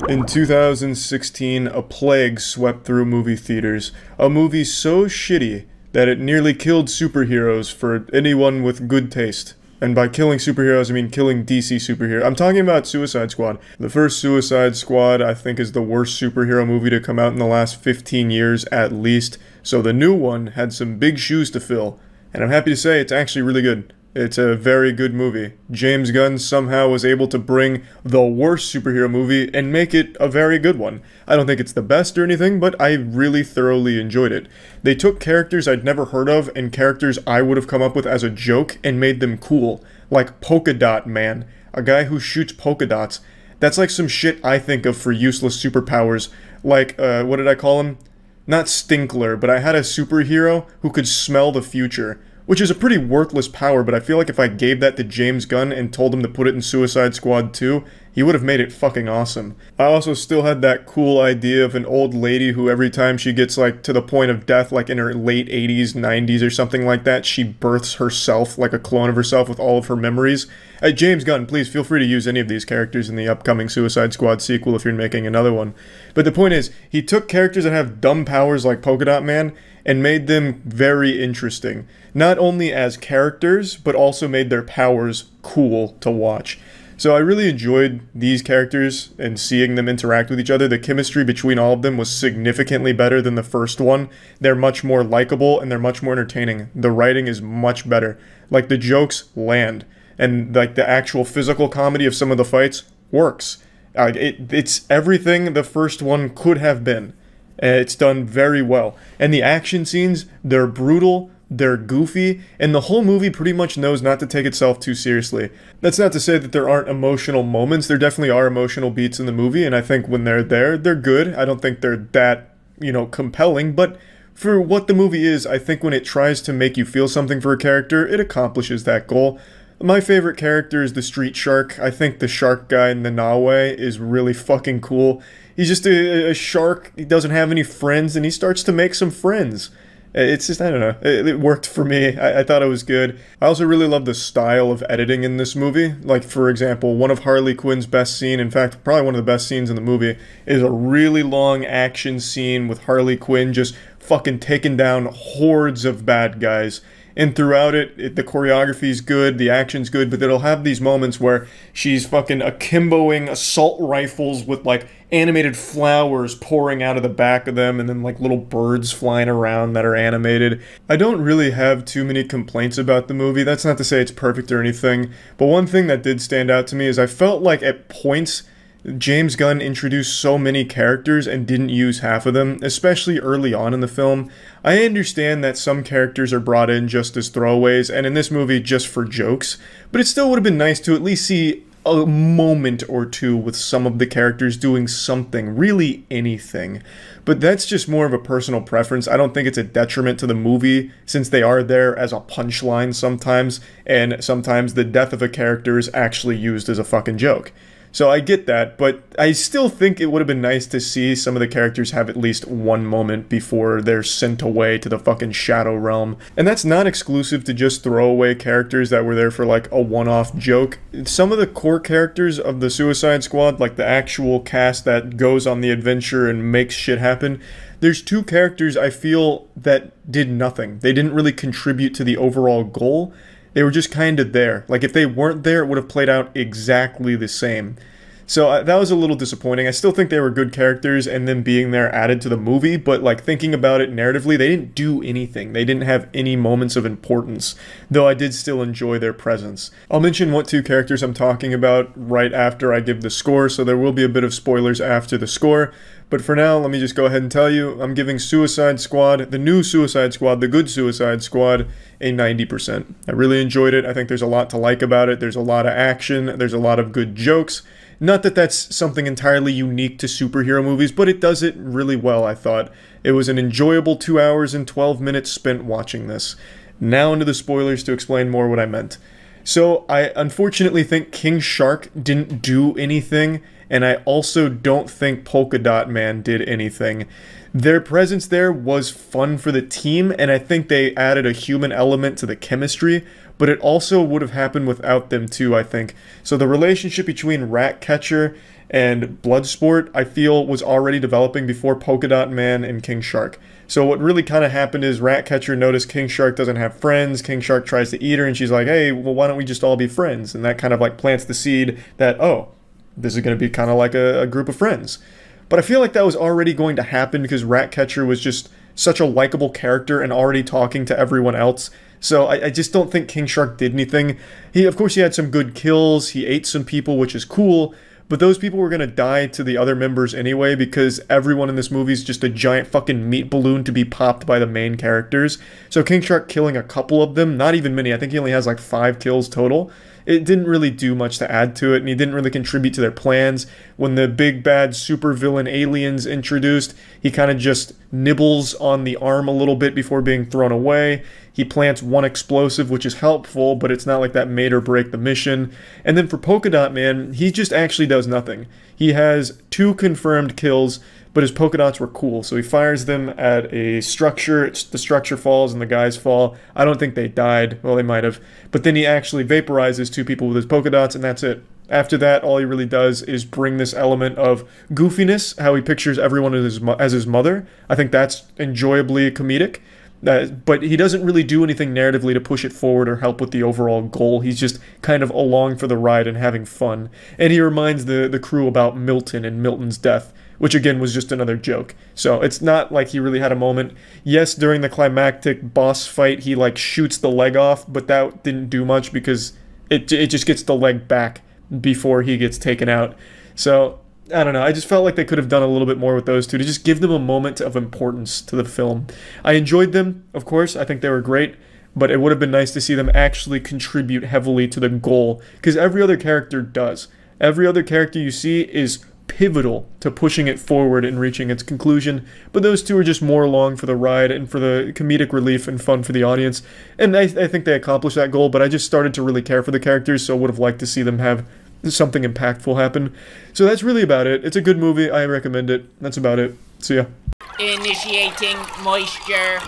In 2016, a plague swept through movie theaters. A movie so shitty that it nearly killed superheroes for anyone with good taste. And by killing superheroes, I mean killing DC superheroes. I'm talking about Suicide Squad. The first Suicide Squad, I think, is the worst superhero movie to come out in the last 15 years at least. So the new one had some big shoes to fill. And I'm happy to say it's actually really good. It's a very good movie. James Gunn somehow was able to bring the worst superhero movie and make it a very good one. I don't think it's the best or anything, but I really thoroughly enjoyed it. They took characters I'd never heard of and characters I would have come up with as a joke and made them cool. Like Polka Dot Man, a guy who shoots polka dots. That's like some shit I think of for useless superpowers. Like, what did I call him? Not Stinkler, but I had a superhero who could smell the future. Which is a pretty worthless power, but I feel like if I gave that to James Gunn and told him to put it in Suicide Squad 2, he would have made it fucking awesome. I also still had that cool idea of an old lady who every time she gets like to the point of death, like in her late 80s, 90s or something like that, she births herself, like a clone of herself with all of her memories. James Gunn, please feel free to use any of these characters in the upcoming Suicide Squad sequel if you're making another one. But the point is, he took characters that have dumb powers like Polka Dot Man and made them very interesting. Not only as characters, but also made their powers cool to watch. So I really enjoyed these characters and seeing them interact with each other. The chemistry between all of them was significantly better than the first one. They're much more likable and they're much more entertaining. The writing is much better. Like, the jokes land. And like the actual physical comedy of some of the fights works. It's everything the first one could have been. It's done very well. And the action scenes, they're brutal, they're goofy, and the whole movie pretty much knows not to take itself too seriously. That's not to say that there aren't emotional moments. There definitely are emotional beats in the movie, and I think when they're there, they're good. I don't think they're that, compelling, but for what the movie is, I think when it tries to make you feel something for a character, it accomplishes that goal. My favorite character is the street shark. I think the shark guy in the Nawe is really fucking cool. He's just a shark, he doesn't have any friends, and he starts to make some friends. It's just, I don't know, it worked for me. I thought it was good. I also really love the style of editing in this movie. Like, for example, one of Harley Quinn's best scene, in fact, probably one of the best scenes in the movie, is a really long action scene with Harley Quinn just fucking taking down hordes of bad guys. And throughout it, the choreography's good, the action's good, but it'll have these moments where she's fucking akimboing assault rifles with, like, animated flowers pouring out of the back of them, and then like little birds flying around that are animated. I don't really have too many complaints about the movie. That's not to say it's perfect or anything, but one thing that did stand out to me is I felt like at points James Gunn introduced so many characters and didn't use half of them, especially early on in the film. I understand that some characters are brought in just as throwaways, and in this movie just for jokes, but it still would have been nice to at least see a moment or two with some of the characters doing something, really anything. But that's just more of a personal preference. I don't think it's a detriment to the movie, since they are there as a punchline sometimes, and sometimes the death of a character is actually used as a fucking joke. So I get that, but I still think it would have been nice to see some of the characters have at least one moment before they're sent away to the fucking Shadow Realm. And that's not exclusive to just throwaway characters that were there for like a one-off joke. Some of the core characters of the Suicide Squad, like the actual cast that goes on the adventure and makes shit happen, there's two characters I feel that did nothing. They didn't really contribute to the overall goal. They were just kind of there. Like, if they weren't there, it would have played out exactly the same. So that was a little disappointing. I still think they were good characters, and them being there added to the movie, but like thinking about it narratively, they didn't do anything. They didn't have any moments of importance, though I did still enjoy their presence. I'll mention what two characters I'm talking about right after I give the score, so there will be a bit of spoilers after the score. But for now, let me just go ahead and tell you, I'm giving Suicide Squad, the new Suicide Squad, the good Suicide Squad, a 90%. I really enjoyed it. I think there's a lot to like about it. There's a lot of action. There's a lot of good jokes. Not that that's something entirely unique to superhero movies, but it does it really well, I thought. It was an enjoyable 2 hours and 12 minutes spent watching this. Now into the spoilers to explain more what I meant. So, I unfortunately think King Shark didn't do anything, and I also don't think Polka Dot Man did anything. Their presence there was fun for the team, and I think they added a human element to the chemistry, but it also would have happened without them too, I think. So the relationship between Ratcatcher and Bloodsport, I feel, was already developing before Polka Dot Man and King Shark. So what really kind of happened is Ratcatcher noticed King Shark doesn't have friends. King Shark tries to eat her, and she's like, hey, well, why don't we just all be friends? And that kind of like plants the seed that, oh, this is going to be kind of like a group of friends. But I feel like that was already going to happen because Ratcatcher was just such a likable character and already talking to everyone else. So I just don't think King Shark did anything. Of course, he had some good kills. He ate some people, which is cool. But those people were going to die to the other members anyway because everyone in this movie is just a giant fucking meat balloon to be popped by the main characters. So King Shark killing a couple of them, not even many, I think he only has like 5 kills total. It didn't really do much to add to it, and he didn't really contribute to their plans. When the big bad supervillain alien's introduced, he kind of just nibbles on the arm a little bit before being thrown away. He plants one explosive, which is helpful, but it's not like that made or break the mission. And then for Polka Dot Man, he just actually does nothing. He has 2 confirmed kills, but his polka dots were cool, so he fires them at a structure. The structure falls and the guys fall. I don't think they died. Well, they might have. But then he actually vaporizes 2 people with his polka dots, and that's it. After that, all he really does is bring this element of goofiness, how he pictures everyone as his mother. I think that's enjoyably comedic. But he doesn't really do anything narratively to push it forward or help with the overall goal. He's just kind of along for the ride and having fun. And he reminds the crew about Milton and Milton's death, which again was just another joke. So it's not like he really had a moment. Yes, during the climactic boss fight, he like shoots the leg off, but that didn't do much because it just gets the leg back before he gets taken out. So I don't know, I just felt like they could have done a little bit more with those two to just give them a moment of importance to the film. I enjoyed them, of course, I think they were great, but it would have been nice to see them actually contribute heavily to the goal, because every other character does. Every other character you see is pivotal to pushing it forward and reaching its conclusion, but those two are just more along for the ride and for the comedic relief and fun for the audience, and I think they accomplished that goal, but I just started to really care for the characters, so I would have liked to see them have something impactful happen. So that's really about it. It's a good movie. I recommend it. That's about it. See ya. Initiating moisture.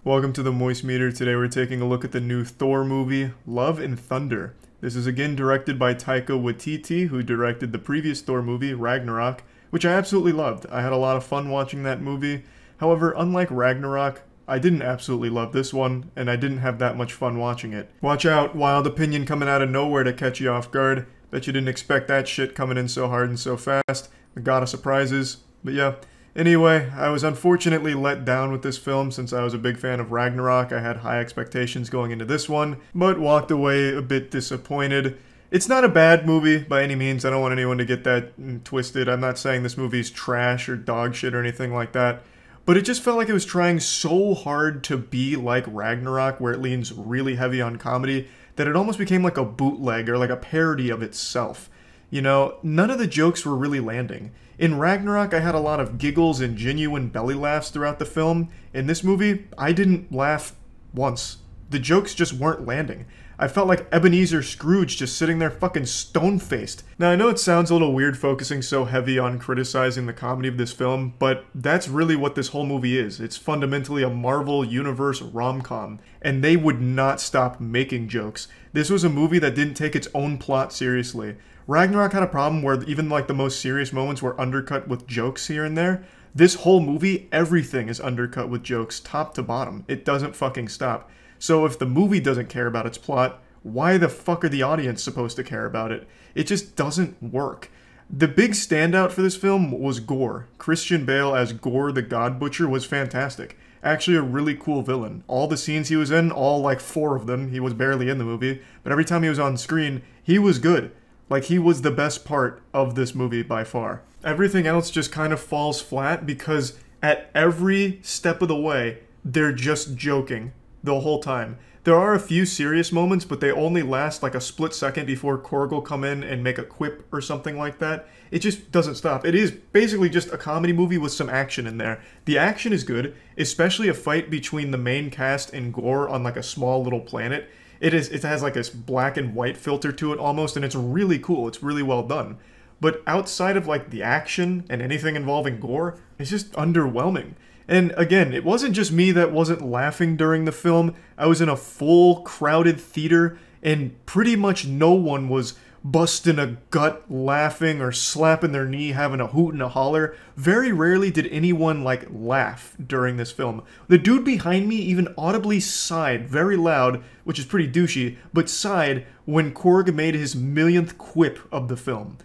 Welcome to the Moist Meter. Today we're taking a look at the new Thor movie, Love and Thunder. This is again directed by Taika Waititi, who directed the previous Thor movie, Ragnarok, which I absolutely loved. I had a lot of fun watching that movie. However, unlike Ragnarok, I didn't absolutely love this one, and I didn't have that much fun watching it. Watch out, wild opinion coming out of nowhere to catch you off guard. Bet you didn't expect that shit coming in so hard and so fast. The god of surprises. But yeah. Anyway, I was unfortunately let down with this film since I was a big fan of Ragnarok. I had high expectations going into this one, but walked away a bit disappointed. It's not a bad movie by any means. I don't want anyone to get that twisted. I'm not saying this movie's trash or dog shit or anything like that. But it just felt like it was trying so hard to be like Ragnarok, where it leans really heavy on comedy, that it almost became like a bootleg or like a parody of itself. You know, none of the jokes were really landing. In Ragnarok, I had a lot of giggles and genuine belly laughs throughout the film. In this movie, I didn't laugh once. The jokes just weren't landing. I felt like Ebenezer Scrooge just sitting there fucking stone-faced. Now, I know it sounds a little weird focusing so heavy on criticizing the comedy of this film, but that's really what this whole movie is. It's fundamentally a Marvel Universe rom-com, and they would not stop making jokes. This was a movie that didn't take its own plot seriously. Ragnarok had a problem where even like the most serious moments were undercut with jokes here and there. This whole movie, everything is undercut with jokes, top to bottom. It doesn't fucking stop. So if the movie doesn't care about its plot, why the fuck are the audience supposed to care about it? It just doesn't work. The big standout for this film was Gore. Christian Bale as Gore the God Butcher was fantastic. Actually a really cool villain. All the scenes he was in, all like 4 of them, he was barely in the movie, but every time he was on screen, he was good. Like, he was the best part of this movie by far. Everything else just kind of falls flat because at every step of the way, they're just joking the whole time. There are a few serious moments, but they only last like a split second before Korg will come in and make a quip or something like that. It just doesn't stop. It is basically just a comedy movie with some action in there. The action is good, especially a fight between the main cast and Gore on like a small little planet. It has like this black and white filter to it almost, and it's really cool. It's really well done. But outside of like the action and anything involving Gore, it's just underwhelming. And again, it wasn't just me that wasn't laughing during the film. I was in a full crowded theater, and pretty much no one was busting a gut laughing or slapping their knee having a hoot and a holler. Very rarely did anyone like laugh during this film. The dude behind me even audibly sighed very loud, which is pretty douchey, but sighed when Korg made his millionth quip of the film.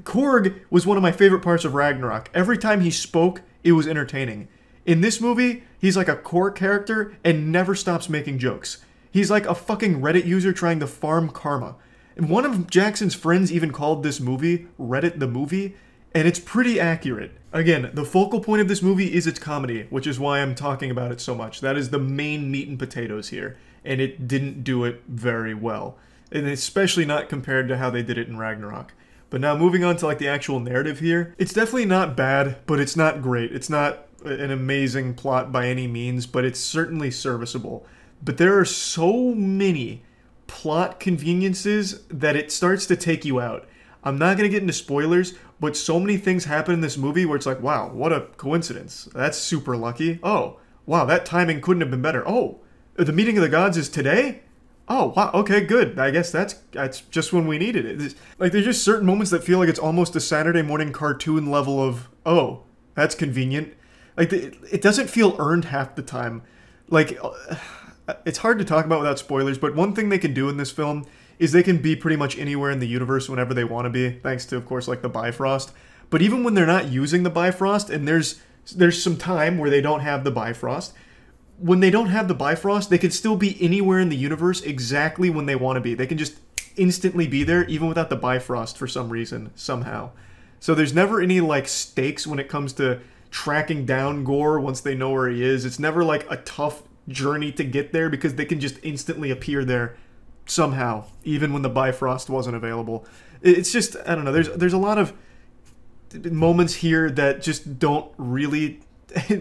Korg was one of my favorite parts of Ragnarok. Every time he spoke, it was entertaining. In this movie, he's like a core character and never stops making jokes. He's like a fucking Reddit user trying to farm karma. And one of Jackson's friends even called this movie Reddit the Movie, and it's pretty accurate. Again, the focal point of this movie is its comedy, which is why I'm talking about it so much. That is the main meat and potatoes here, and it didn't do it very well. And especially not compared to how they did it in Ragnarok. But now moving on to like the actual narrative here, it's definitely not bad, but it's not great. It's not an amazing plot by any means, but it's certainly serviceable. But there are so many plot conveniences that it starts to take you out. I'm not going to get into spoilers, but so many things happen in this movie where it's like, wow, what a coincidence. That's super lucky. Oh, wow, that timing couldn't have been better. Oh, the meeting of the gods is today? Oh, wow, okay, good. I guess that's just when we needed it. Like, there's just certain moments that feel like it's almost a Saturday morning cartoon level of, oh, that's convenient. Like, it doesn't feel earned half the time. Like, it's hard to talk about without spoilers, but one thing they can do in this film is they can be pretty much anywhere in the universe whenever they want to be, thanks to, of course, like the Bifrost. But even when they're not using the Bifrost, and there's some time where they don't have the Bifrost, when they don't have the Bifrost, they can still be anywhere in the universe exactly when they want to be. They can just instantly be there, even without the Bifrost for some reason, somehow. So there's never any, like, stakes when it comes to tracking down Gore once they know where he is. It's never, like, a tough journey to get there because they can just instantly appear there somehow, even when the Bifrost wasn't available. It's just, I don't know, there's a lot of moments here that just don't really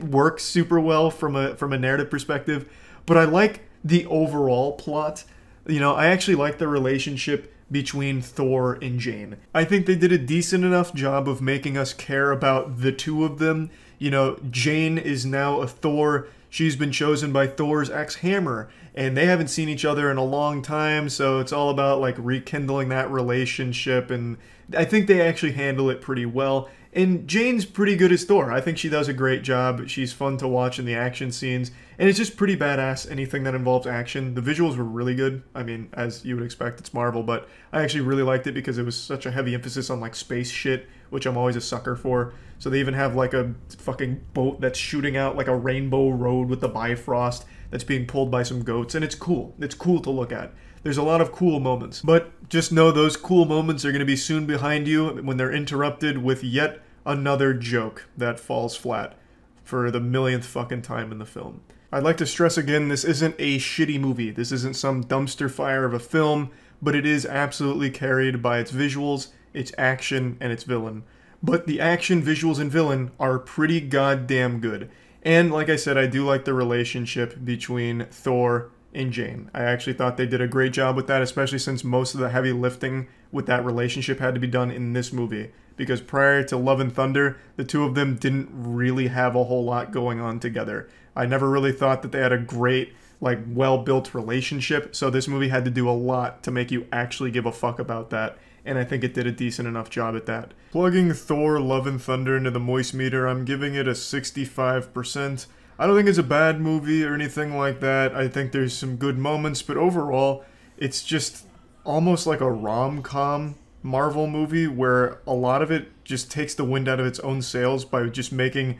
work super well from a narrative perspective, but I like the overall plot. You know, I actually like the relationship between Thor and Jane. I think they did a decent enough job of making us care about the two of them. You know, Jane is now a Thor. she's been chosen by Thor's ex-Hammer, and they haven't seen each other in a long time, so it's all about like rekindling that relationship, and I think they actually handle it pretty well. And Jane's pretty good as Thor. I think she does a great job. She's fun to watch in the action scenes, and it's just pretty badass, anything that involves action. The visuals were really good. I mean, as you would expect, it's Marvel, but I actually really liked it because it was such a heavy emphasis on like space shit, which I'm always a sucker for. So they even have like a fucking boat that's shooting out like a rainbow road with the Bifrost that's being pulled by some goats, and it's cool. It's cool to look at. There's a lot of cool moments, but just know those cool moments are going to be soon behind you when they're interrupted with yet another joke that falls flat for the millionth fucking time in the film. I'd like to stress again, this isn't a shitty movie. This isn't some dumpster fire of a film, but it is absolutely carried by its visuals, its action, and its villain. But the action, visuals, and villain are pretty goddamn good. And like I said, I do like the relationship between Thor and Jane. I actually thought they did a great job with that, especially since most of the heavy lifting with that relationship had to be done in this movie. Because prior to Love and Thunder, the two of them didn't really have a whole lot going on together. I never really thought that they had a great, like, well-built relationship, so this movie had to do a lot to make you actually give a fuck about that, and I think it did a decent enough job at that. Plugging Thor Love and Thunder into the moist meter, I'm giving it a 65%. I don't think it's a bad movie or anything like that. I think there's some good moments, but overall, it's just almost like a rom-com Marvel movie where a lot of it just takes the wind out of its own sails by just making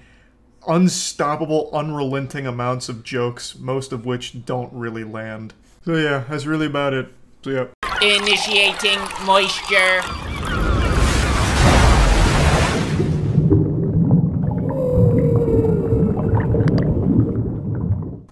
unstoppable, unrelenting amounts of jokes, most of which don't really land. So yeah, that's really about it. So yeah. Initiating moisture.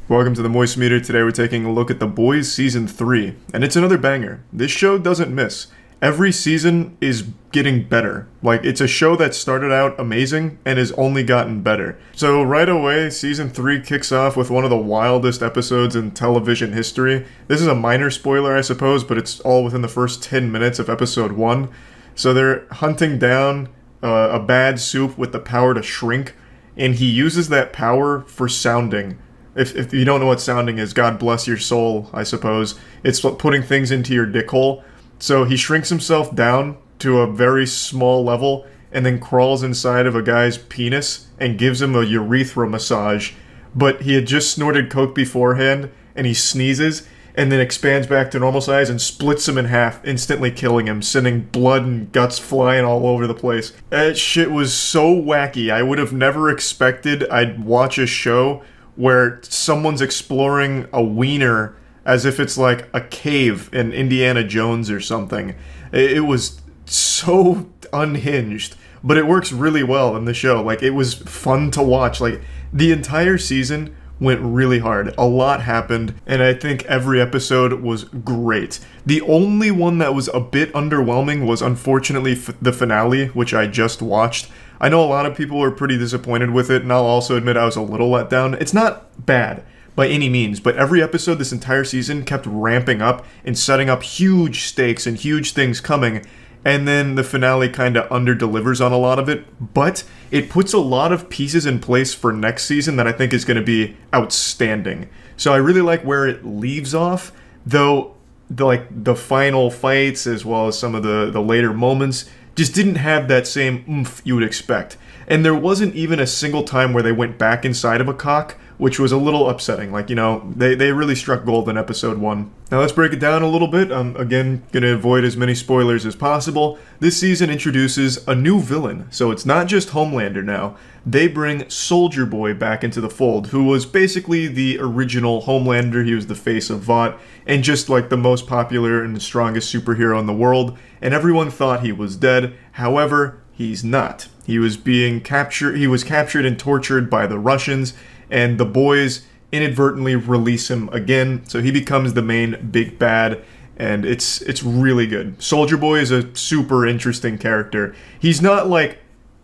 Welcome to the Moist Meter. Today we're taking a look at The Boys Season 3, and it's another banger. This show doesn't miss. Every season is getting better. Like, it's a show that started out amazing and has only gotten better. So right away, Season 3 kicks off with one of the wildest episodes in television history. This is a minor spoiler, I suppose, but it's all within the first 10 minutes of Episode 1. So they're hunting down a bad soup with the power to shrink, and he uses that power for sounding. If you don't know what sounding is, God bless your soul, I suppose. It's putting things into your dick hole. So he shrinks himself down to a very small level and then crawls inside of a guy's penis and gives him a urethra massage. But he had just snorted coke beforehand, and he sneezes and then expands back to normal size and splits him in half, instantly killing him, sending blood and guts flying all over the place. That shit was so wacky. I would have never expected I'd watch a show where someone's exploring a wiener as if it's like a cave in Indiana Jones or something. It was so unhinged, but it works really well in the show. Like, it was fun to watch. Like, the entire season went really hard. A lot happened, and I think every episode was great. The only one that was a bit underwhelming was, unfortunately, the finale, which I just watched. I know a lot of people were pretty disappointed with it, and I'll also admit I was a little let down. It's not bad by any means, but every episode this entire season kept ramping up and setting up huge stakes and huge things coming, and then the finale kind of under-delivers on a lot of it, but it puts a lot of pieces in place for next season that I think is going to be outstanding. So I really like where it leaves off, though the final fights as well as some of the later moments just didn't have that same oomph you would expect. And there wasn't even a single time where they went back inside of a cock, which was a little upsetting. Like, you know, they really struck gold in Episode 1. Now let's break it down a little bit. I'm, again, going to avoid as many spoilers as possible. This season introduces a new villain, so it's not just Homelander now. They bring Soldier Boy back into the fold, who was basically the original Homelander. He was the face of Vought, and just like the most popular and the strongest superhero in the world, and everyone thought he was dead. However, he's not. He was captured and tortured by the Russians, and the boys inadvertently release him again, so he becomes the main big bad, and it's really good. Soldier Boy is a super interesting character. He's not like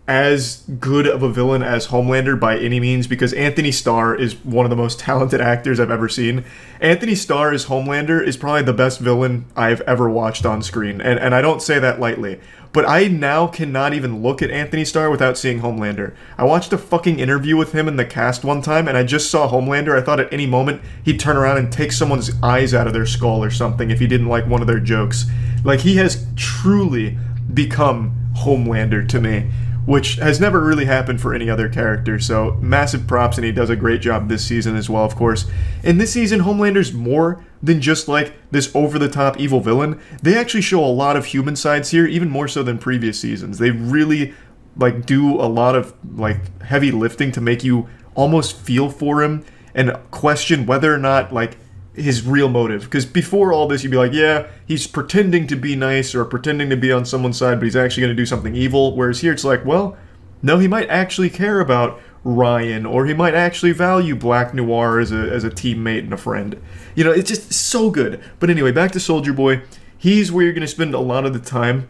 as good of a villain as Homelander by any means, because Anthony Starr is one of the most talented actors I've ever seen. Anthony Starr as Homelander is probably the best villain I've ever watched on screen, and I don't say that lightly. But I now cannot even look at Anthony Starr without seeing Homelander. I watched a fucking interview with him in the cast one time, and I just saw Homelander. I thought at any moment he'd turn around and take someone's eyes out of their skull or something if he didn't like one of their jokes. Like, he has truly become Homelander to me, which has never really happened for any other character, so massive props, and he does a great job this season as well, of course. In this season, Homelander's more than just like this over-the-top evil villain. They actually show a lot of human sides here, even more so than previous seasons. They really like do a lot of like heavy lifting to make you almost feel for him and question whether or not like his real motive. Because before all this, you'd be like, yeah, he's pretending to be nice or pretending to be on someone's side, but he's actually going to do something evil. Whereas here it's like, well, no, he might actually care about Ryan, or he might actually value Black Noir as a teammate and a friend. You know, it's just so good. But anyway, back to Soldier Boy. He's where you're going to spend a lot of the time,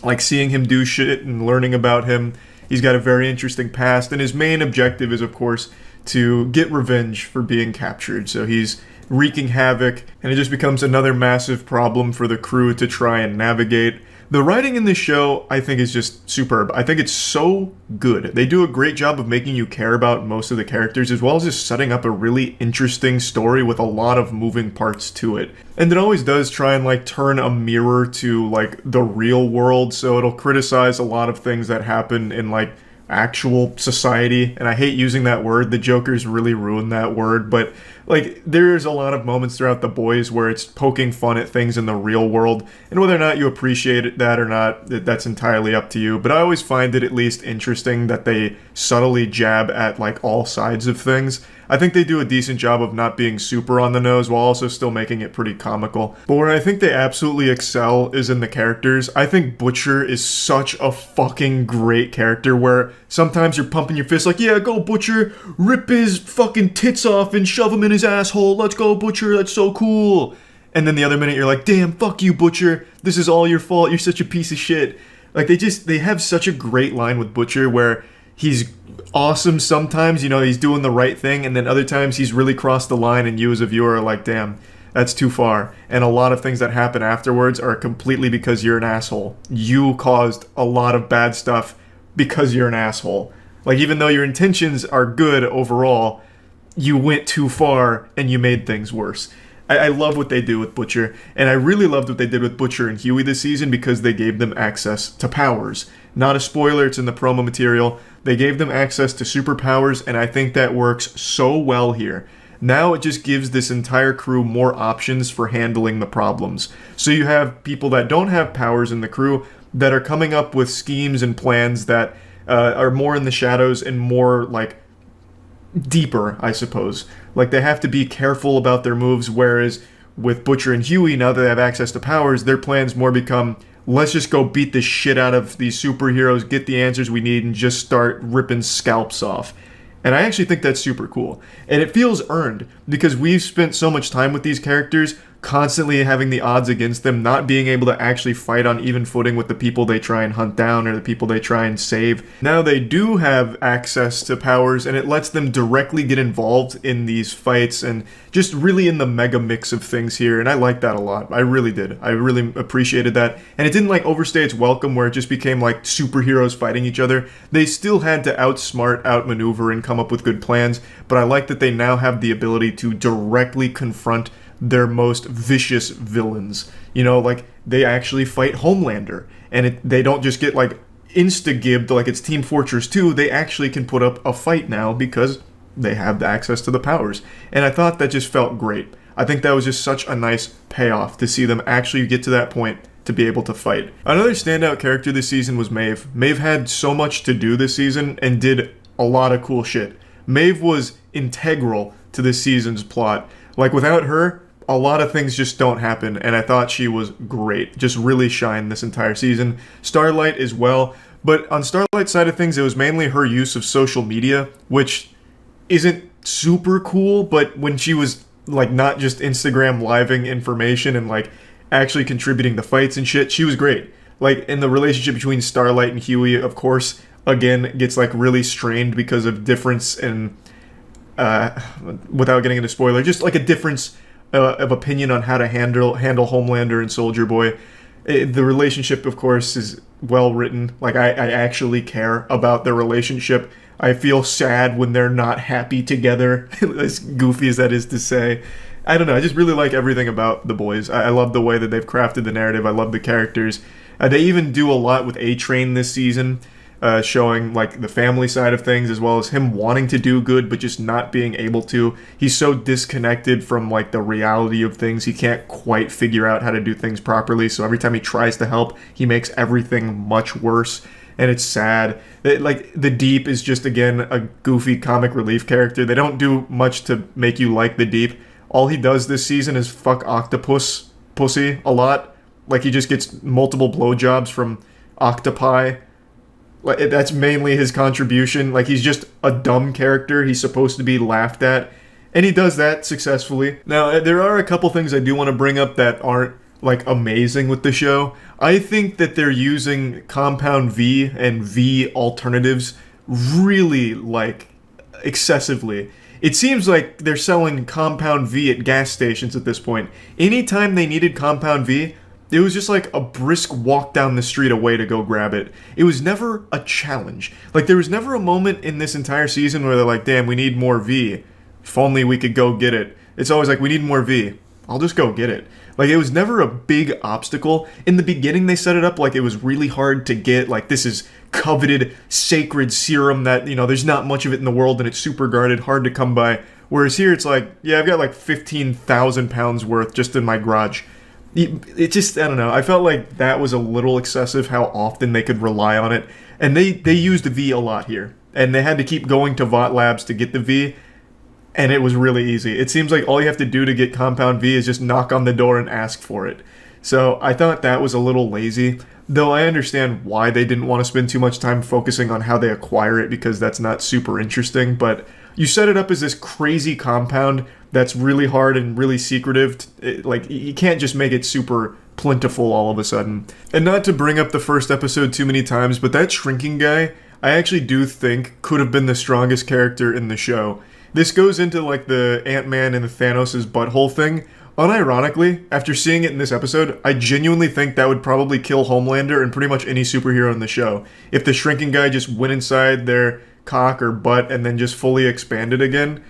like seeing him do shit and learning about him. He's got a very interesting past, and his main objective is, of course, to get revenge for being captured. So he's wreaking havoc, and it just becomes another massive problem for the crew to try and navigate. The writing in this show, I think, is just superb. I think it's so good. They do a great job of making you care about most of the characters, as well as just setting up a really interesting story with a lot of moving parts to it. And it always does try and, like, turn a mirror to, like, the real world, so it'll criticize a lot of things that happen in, like, actual society. And I hate using that word. The Joker's really ruined that word, but like, there's a lot of moments throughout The Boys where it's poking fun at things in the real world, and whether or not you appreciate that or not, that's entirely up to you. But I always find it at least interesting that they subtly jab at like all sides of things. I think they do a decent job of not being super on the nose while also still making it pretty comical. But where I think they absolutely excel is in the characters. I think Butcher is such a fucking great character where sometimes you're pumping your fist like, yeah, go Butcher, rip his fucking tits off and shove him in his asshole, let's go Butcher, that's so cool. And then the other minute you're like, damn, fuck you Butcher, this is all your fault, you're such a piece of shit. Like, they have such a great line with Butcher where he's awesome sometimes, you know, he's doing the right thing, and then other times he's really crossed the line and you as a viewer are like, damn, that's too far. And a lot of things that happen afterwards are completely because you're an asshole. You caused a lot of bad stuff because you're an asshole. Like, even though your intentions are good overall, you went too far and you made things worse. I love what they do with Butcher, and I really loved what they did with Butcher and Huey this season because they gave them access to powers. Not a spoiler, it's in the promo material. They gave them access to superpowers, and I think that works so well here. Now it just gives this entire crew more options for handling the problems. So you have people that don't have powers in the crew that are coming up with schemes and plans that are more in the shadows and more, like, deeper, I suppose. Like, they have to be careful about their moves, whereas with Butcher and Huey, now that they have access to powers, their plans more become, let's just go beat the shit out of these superheroes, get the answers we need, and just start ripping scalps off. And I actually think that's super cool. And it feels earned, because we've spent so much time with these characters, constantly having the odds against them, not being able to actually fight on even footing with the people they try and hunt down or the people they try and save. Now they do have access to powers, and it lets them directly get involved in these fights and just really in the mega mix of things here, and I like that a lot. I really did. I really appreciated that. And it didn't like overstay its welcome where it just became like superheroes fighting each other. They still had to outsmart, outmaneuver, and come up with good plans, but I like that they now have the ability to directly confront their most vicious villains. You know, like, they actually fight Homelander, and they don't just get, like, insta-gibbed like it's Team Fortress 2, they actually can put up a fight now because they have the access to the powers. And I thought that just felt great. I think that was just such a nice payoff to see them actually get to that point to be able to fight. Another standout character this season was Maeve. Maeve had so much to do this season and did a lot of cool shit. Maeve was integral to this season's plot. Like, without her, a lot of things just don't happen, and I thought she was great. Just really shined this entire season. Starlight as well, but on Starlight's side of things, it was mainly her use of social media, which isn't super cool, but when she was, like, not just Instagram living information and, like, actually contributing to fights and shit, she was great. Like, in the relationship between Starlight and Huey, of course, again, gets like really strained because of difference in, without getting into spoiler, just like a difference of opinion on how to handle Homelander and Soldier Boy. The relationship, of course, is well written. Like, I actually care about their relationship. I feel sad when they're not happy together, as goofy as that is to say. I don't know, I just really like everything about The Boys. I love the way that they've crafted the narrative. I love the characters. They even do a lot with A-Train this season, showing like the family side of things, as well as him wanting to do good but just not being able to. He's so disconnected from like the reality of things. He can't quite figure out how to do things properly, so every time he tries to help, he makes everything much worse, and it's sad. Like, the Deep is just, again, a goofy comic relief character. They don't do much to make you like the Deep. All he does this season is fuck octopus pussy a lot. Like, he just gets multiple blowjobs from octopi. Like, that's mainly his contribution. Like, he's just a dumb character. He's supposed to be laughed at. And he does that successfully. Now, there are a couple things I do want to bring up that aren't, like, amazing with the show. I think that they're using Compound V and V alternatives really, like, excessively. It seems like they're selling Compound V at gas stations at this point. Anytime they needed Compound V, it was just like a brisk walk down the street away to go grab it. It was never a challenge. Like, there was never a moment in this entire season where they're like, damn, we need more V. If only we could go get it. It's always like, we need more V. I'll just go get it. Like, it was never a big obstacle. In the beginning, they set it up like it was really hard to get. Like, this is coveted, sacred serum that, you know, there's not much of it in the world and it's super guarded, hard to come by. Whereas here, it's like, yeah, I've got like 15,000 pounds worth just in my garage. It just, I don't know, I felt like that was a little excessive how often they could rely on it. And they used the V a lot here. And they had to keep going to Vought Labs to get the V. And it was really easy. It seems like all you have to do to get Compound V is just knock on the door and ask for it. So I thought that was a little lazy, though I understand why they didn't want to spend too much time focusing on how they acquire it, because that's not super interesting. But you set it up as this crazy compound that's really hard and really secretive. Like, you can't just make it super plentiful all of a sudden. And not to bring up the first episode too many times, but that shrinking guy, I actually do think could have been the strongest character in the show. This goes into, like, the Ant-Man and the Thanos' butthole thing. Unironically, after seeing it in this episode, I genuinely think that would probably kill Homelander and pretty much any superhero in the show. If the shrinking guy just went inside their cock or butt and then just fully expanded again,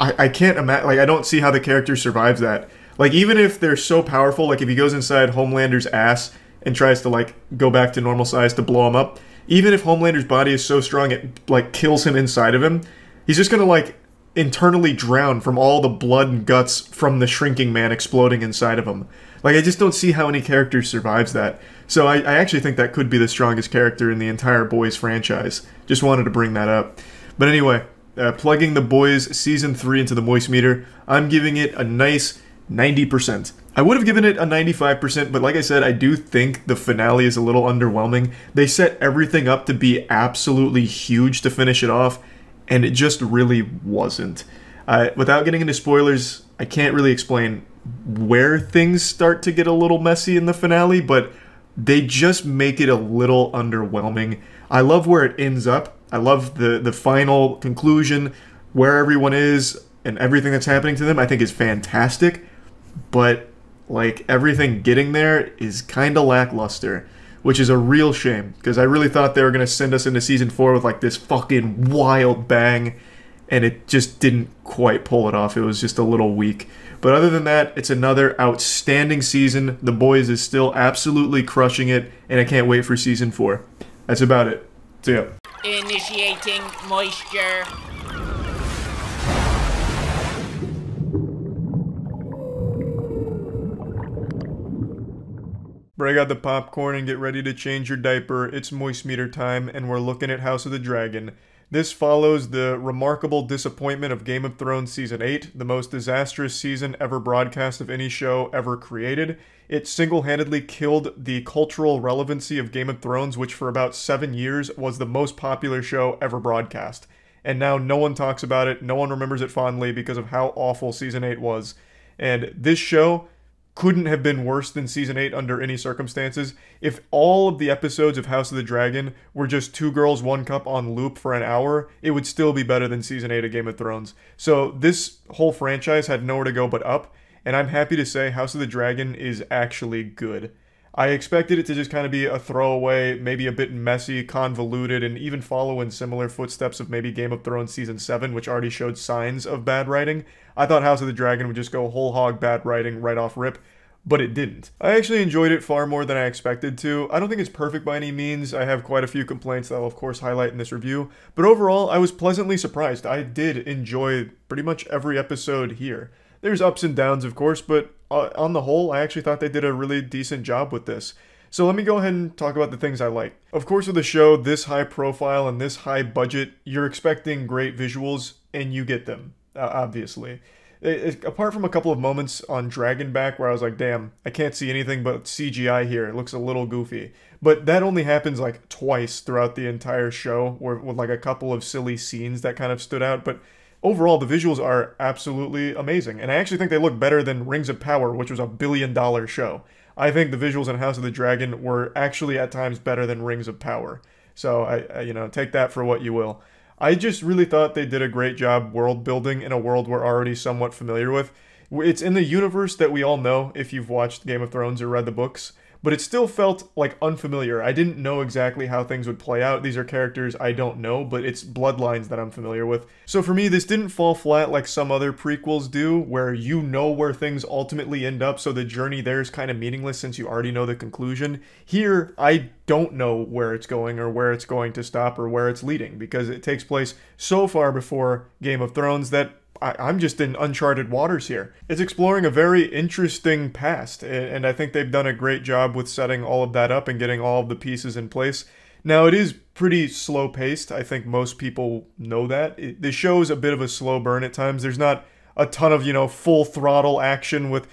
I can't imagine, like, I don't see how the character survives that. Like, even if they're so powerful, like, if he goes inside Homelander's ass and tries to, like, go back to normal size to blow him up, even if Homelander's body is so strong it, like, kills him inside of him, he's just gonna, like, internally drown from all the blood and guts from the shrinking man exploding inside of him. Like, I just don't see how any character survives that. So I actually think that could be the strongest character in the entire Boys franchise. Just wanted to bring that up. But anyway, plugging The Boys Season 3 into the Moist Meter, I'm giving it a nice 90%. I would have given it a 95%, but like I said, I do think the finale is a little underwhelming. They set everything up to be absolutely huge to finish it off, and it just really wasn't. Without getting into spoilers, I can't really explain where things start to get a little messy in the finale, but they just make it a little underwhelming. I love where it ends up. I love the final conclusion, where everyone is, and everything that's happening to them, I think is fantastic. But, like, everything getting there is kind of lackluster, which is a real shame, because I really thought they were going to send us into Season 4 with, like, this fucking wild bang, and it just didn't quite pull it off. It was just a little weak. But other than that, it's another outstanding season. The Boys is still absolutely crushing it, and I can't wait for Season 4. That's about it. See ya. Initiating moisture. Break out the popcorn and get ready to change your diaper. It's Moist Meter time, and we're looking at House of the Dragon. This follows the remarkable disappointment of Game of Thrones Season 8, the most disastrous season ever broadcast of any show ever created. It single-handedly killed the cultural relevancy of Game of Thrones, which for about 7 years was the most popular show ever broadcast. And now no one talks about it, no one remembers it fondly because of how awful Season 8 was. And this show couldn't have been worse than Season 8 under any circumstances. If all of the episodes of House of the Dragon were just 2 Girls, 1 Cup on loop for an hour, it would still be better than Season 8 of Game of Thrones. So this whole franchise had nowhere to go but up, and I'm happy to say House of the Dragon is actually good. I expected it to just kind of be a throwaway, maybe a bit messy, convoluted, and even follow in similar footsteps of maybe Game of Thrones Season 7, which already showed signs of bad writing. I thought House of the Dragon would just go whole hog bad writing right off rip, but it didn't. I actually enjoyed it far more than I expected to. I don't think it's perfect by any means. I have quite a few complaints that I'll of course highlight in this review, but overall I was pleasantly surprised. I did enjoy pretty much every episode here. There's ups and downs, of course, but on the whole, I actually thought they did a really decent job with this. So let me go ahead and talk about the things I like. Of course, with a show this high profile and this high budget, you're expecting great visuals, and you get them, obviously. Apart from a couple of moments on Dragonback where I was like, damn, I can't see anything but CGI here. It looks a little goofy. But that only happens like twice throughout the entire show, with like a couple of silly scenes that kind of stood out. But overall, the visuals are absolutely amazing, and I actually think they look better than Rings of Power, which was a $1 billion show. I think the visuals in House of the Dragon were actually at times better than Rings of Power. So, I take that for what you will. I just really thought they did a great job world building in a world we're already somewhat familiar with. It's in the universe that we all know if you've watched Game of Thrones or read the books, but it still felt like unfamiliar. I didn't know exactly how things would play out. These are characters I don't know, but it's bloodlines that I'm familiar with. So for me, this didn't fall flat like some other prequels do, where you know where things ultimately end up, so the journey there is kind of meaningless since you already know the conclusion. Here, I don't know where it's going or where it's going to stop or where it's leading, because it takes place so far before Game of Thrones that I'm just in uncharted waters here. It's exploring a very interesting past, and I think they've done a great job with setting all of that up and getting all of the pieces in place. Now, it is pretty slow-paced. I think most people know that. The show is a bit of a slow burn at times. There's not a ton of, full throttle action with,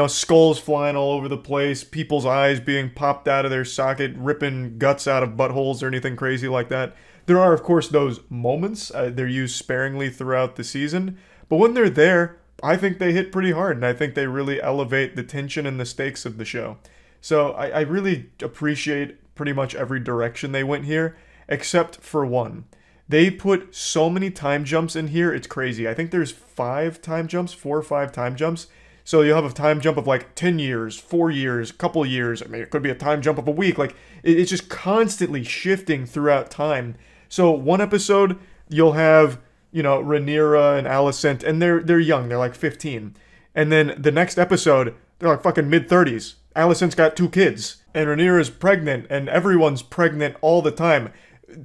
skulls flying all over the place, people's eyes being popped out of their socket, ripping guts out of buttholes or anything crazy like that. There are, of course, those moments. They're used sparingly throughout the season. But when they're there, I think they hit pretty hard, and I think they really elevate the tension and the stakes of the show. So I really appreciate pretty much every direction they went here, except for one. They put so many time jumps in here, it's crazy. I think there's 5 time jumps, 4 or 5 time jumps. So you'll have a time jump of like 10 years, 4 years, couple years. I mean, it could be a time jump of a week. Like, it's just constantly shifting throughout time. So one episode, you'll have Rhaenyra and Alicent, and they're young, they're like 15. And then the next episode, they're like fucking mid-30s. Alicent's got 2 kids, and Rhaenyra's pregnant, and everyone's pregnant all the time.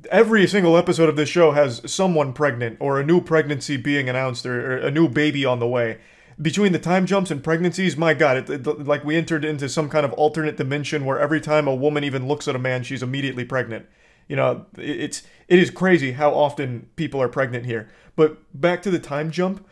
Every single episode of this show has someone pregnant, or a new pregnancy being announced, or a new baby on the way. Between the time jumps and pregnancies, my god, like we entered into some kind of alternate dimension where every time a woman even looks at a man, she's immediately pregnant. It is crazy how often people are pregnant here. But back to the time jump,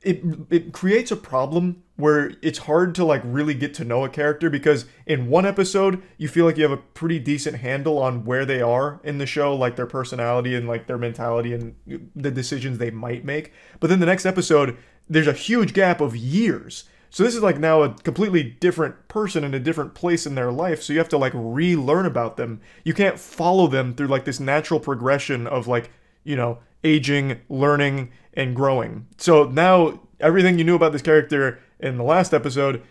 it creates a problem where it's hard to like really get to know a character, because in one episode you feel like you have a pretty decent handle on where they are in the show, like their personality and like their mentality and the decisions they might make. But then the next episode, there's a huge gap of years. So this is like now a completely different person in a different place in their life, so you have to like relearn about them. You can't follow them through like this natural progression of like, aging, learning, and growing. So now everything you knew about this character in the last episode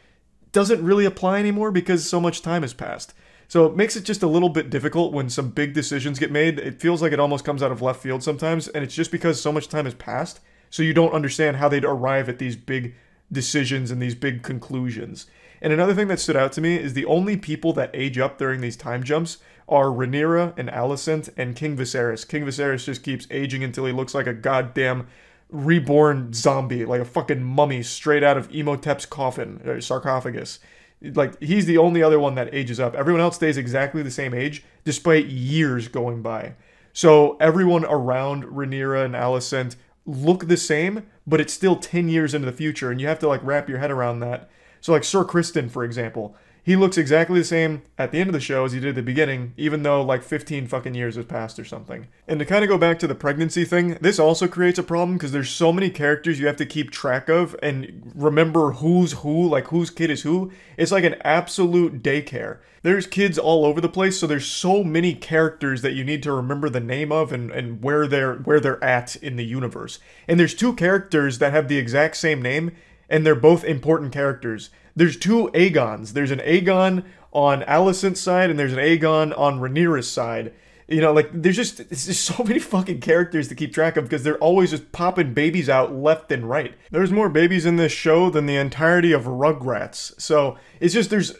doesn't really apply anymore because so much time has passed. So it makes it just a little bit difficult when some big decisions get made. It feels like it almost comes out of left field sometimes, and it's just because so much time has passed, so you don't understand how they'd arrive at these big decisions and these big conclusions. And another thing that stood out to me is the only people that age up during these time jumps are Rhaenyra and Alicent and King Viserys. King Viserys just keeps aging until he looks like a goddamn reborn zombie, like a fucking mummy straight out of Imhotep's coffin, or sarcophagus. Like, he's the only other one that ages up. Everyone else stays exactly the same age, despite years going by. So everyone around Rhaenyra and Alicent look the same, but it's still 10 years into the future, and you have to like wrap your head around that. So like Sir Criston, for example, he looks exactly the same at the end of the show as he did at the beginning, even though like 15 fucking years has passed or something. And to kind of go back to the pregnancy thing, this also creates a problem because there's so many characters you have to keep track of and remember who's who, like whose kid is who. It's like an absolute daycare. There's kids all over the place, so there's so many characters that you need to remember the name of and where they're at in the universe. And there's two characters that have the exact same name, and they're both important characters. There's two Aegons. There's an Aegon on Alicent's side, and there's an Aegon on Rhaenyra's side. You know, like, it's just so many fucking characters to keep track of because they're always just popping babies out left and right. There's more babies in this show than the entirety of Rugrats. So, it's just, there's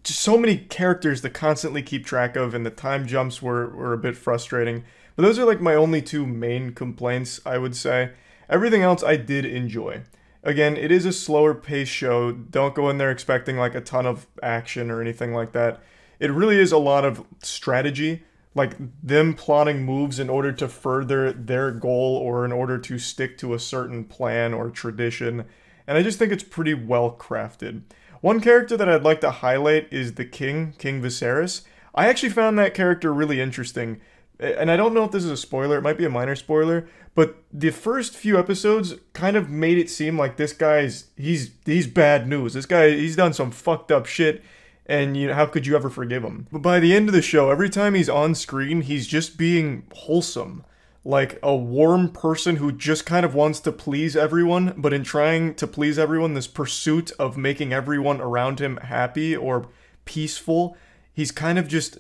just so many characters to constantly keep track of, and the time jumps were a bit frustrating. But those are, like, my only two main complaints, I would say. Everything else I did enjoy. Again, it is a slower paced show. Don't go in there expecting like a ton of action or anything like that. It really is a lot of strategy, like them plotting moves in order to further their goal or in order to stick to a certain plan or tradition. And I just think it's pretty well crafted. One character that I'd like to highlight is the King Viserys. I actually found that character really interesting. And I don't know if this is a spoiler, it might be a minor spoiler, but the first few episodes kind of made it seem like this guy's, he's bad news. This guy, he's done some fucked up shit, and you know, how could you ever forgive him? But by the end of the show, every time he's on screen, he's just being wholesome. Like a warm person who just kind of wants to please everyone, but in trying to please everyone, this pursuit of making everyone around him happy or peaceful, he's kind of just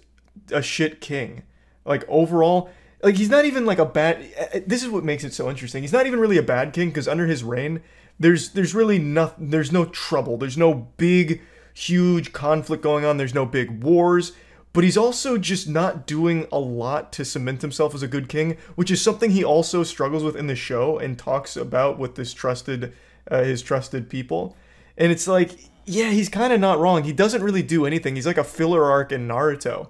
a shit king. Like, overall, like, he's not even, like, a bad... This is what makes it so interesting. He's not even really a bad king, because under his reign, there's really nothing... There's no trouble. There's no big, huge conflict going on. There's no big wars. But he's also just not doing a lot to cement himself as a good king, which is something he also struggles with in the show and talks about with this his trusted people. And it's like, yeah, he's kind of not wrong. He doesn't really do anything. He's like a filler arc in Naruto.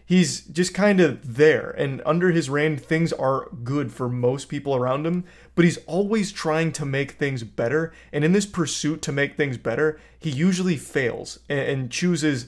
He's just kind of there, and under his reign, things are good for most people around him, but he's always trying to make things better, and in this pursuit to make things better, he usually fails, and chooses,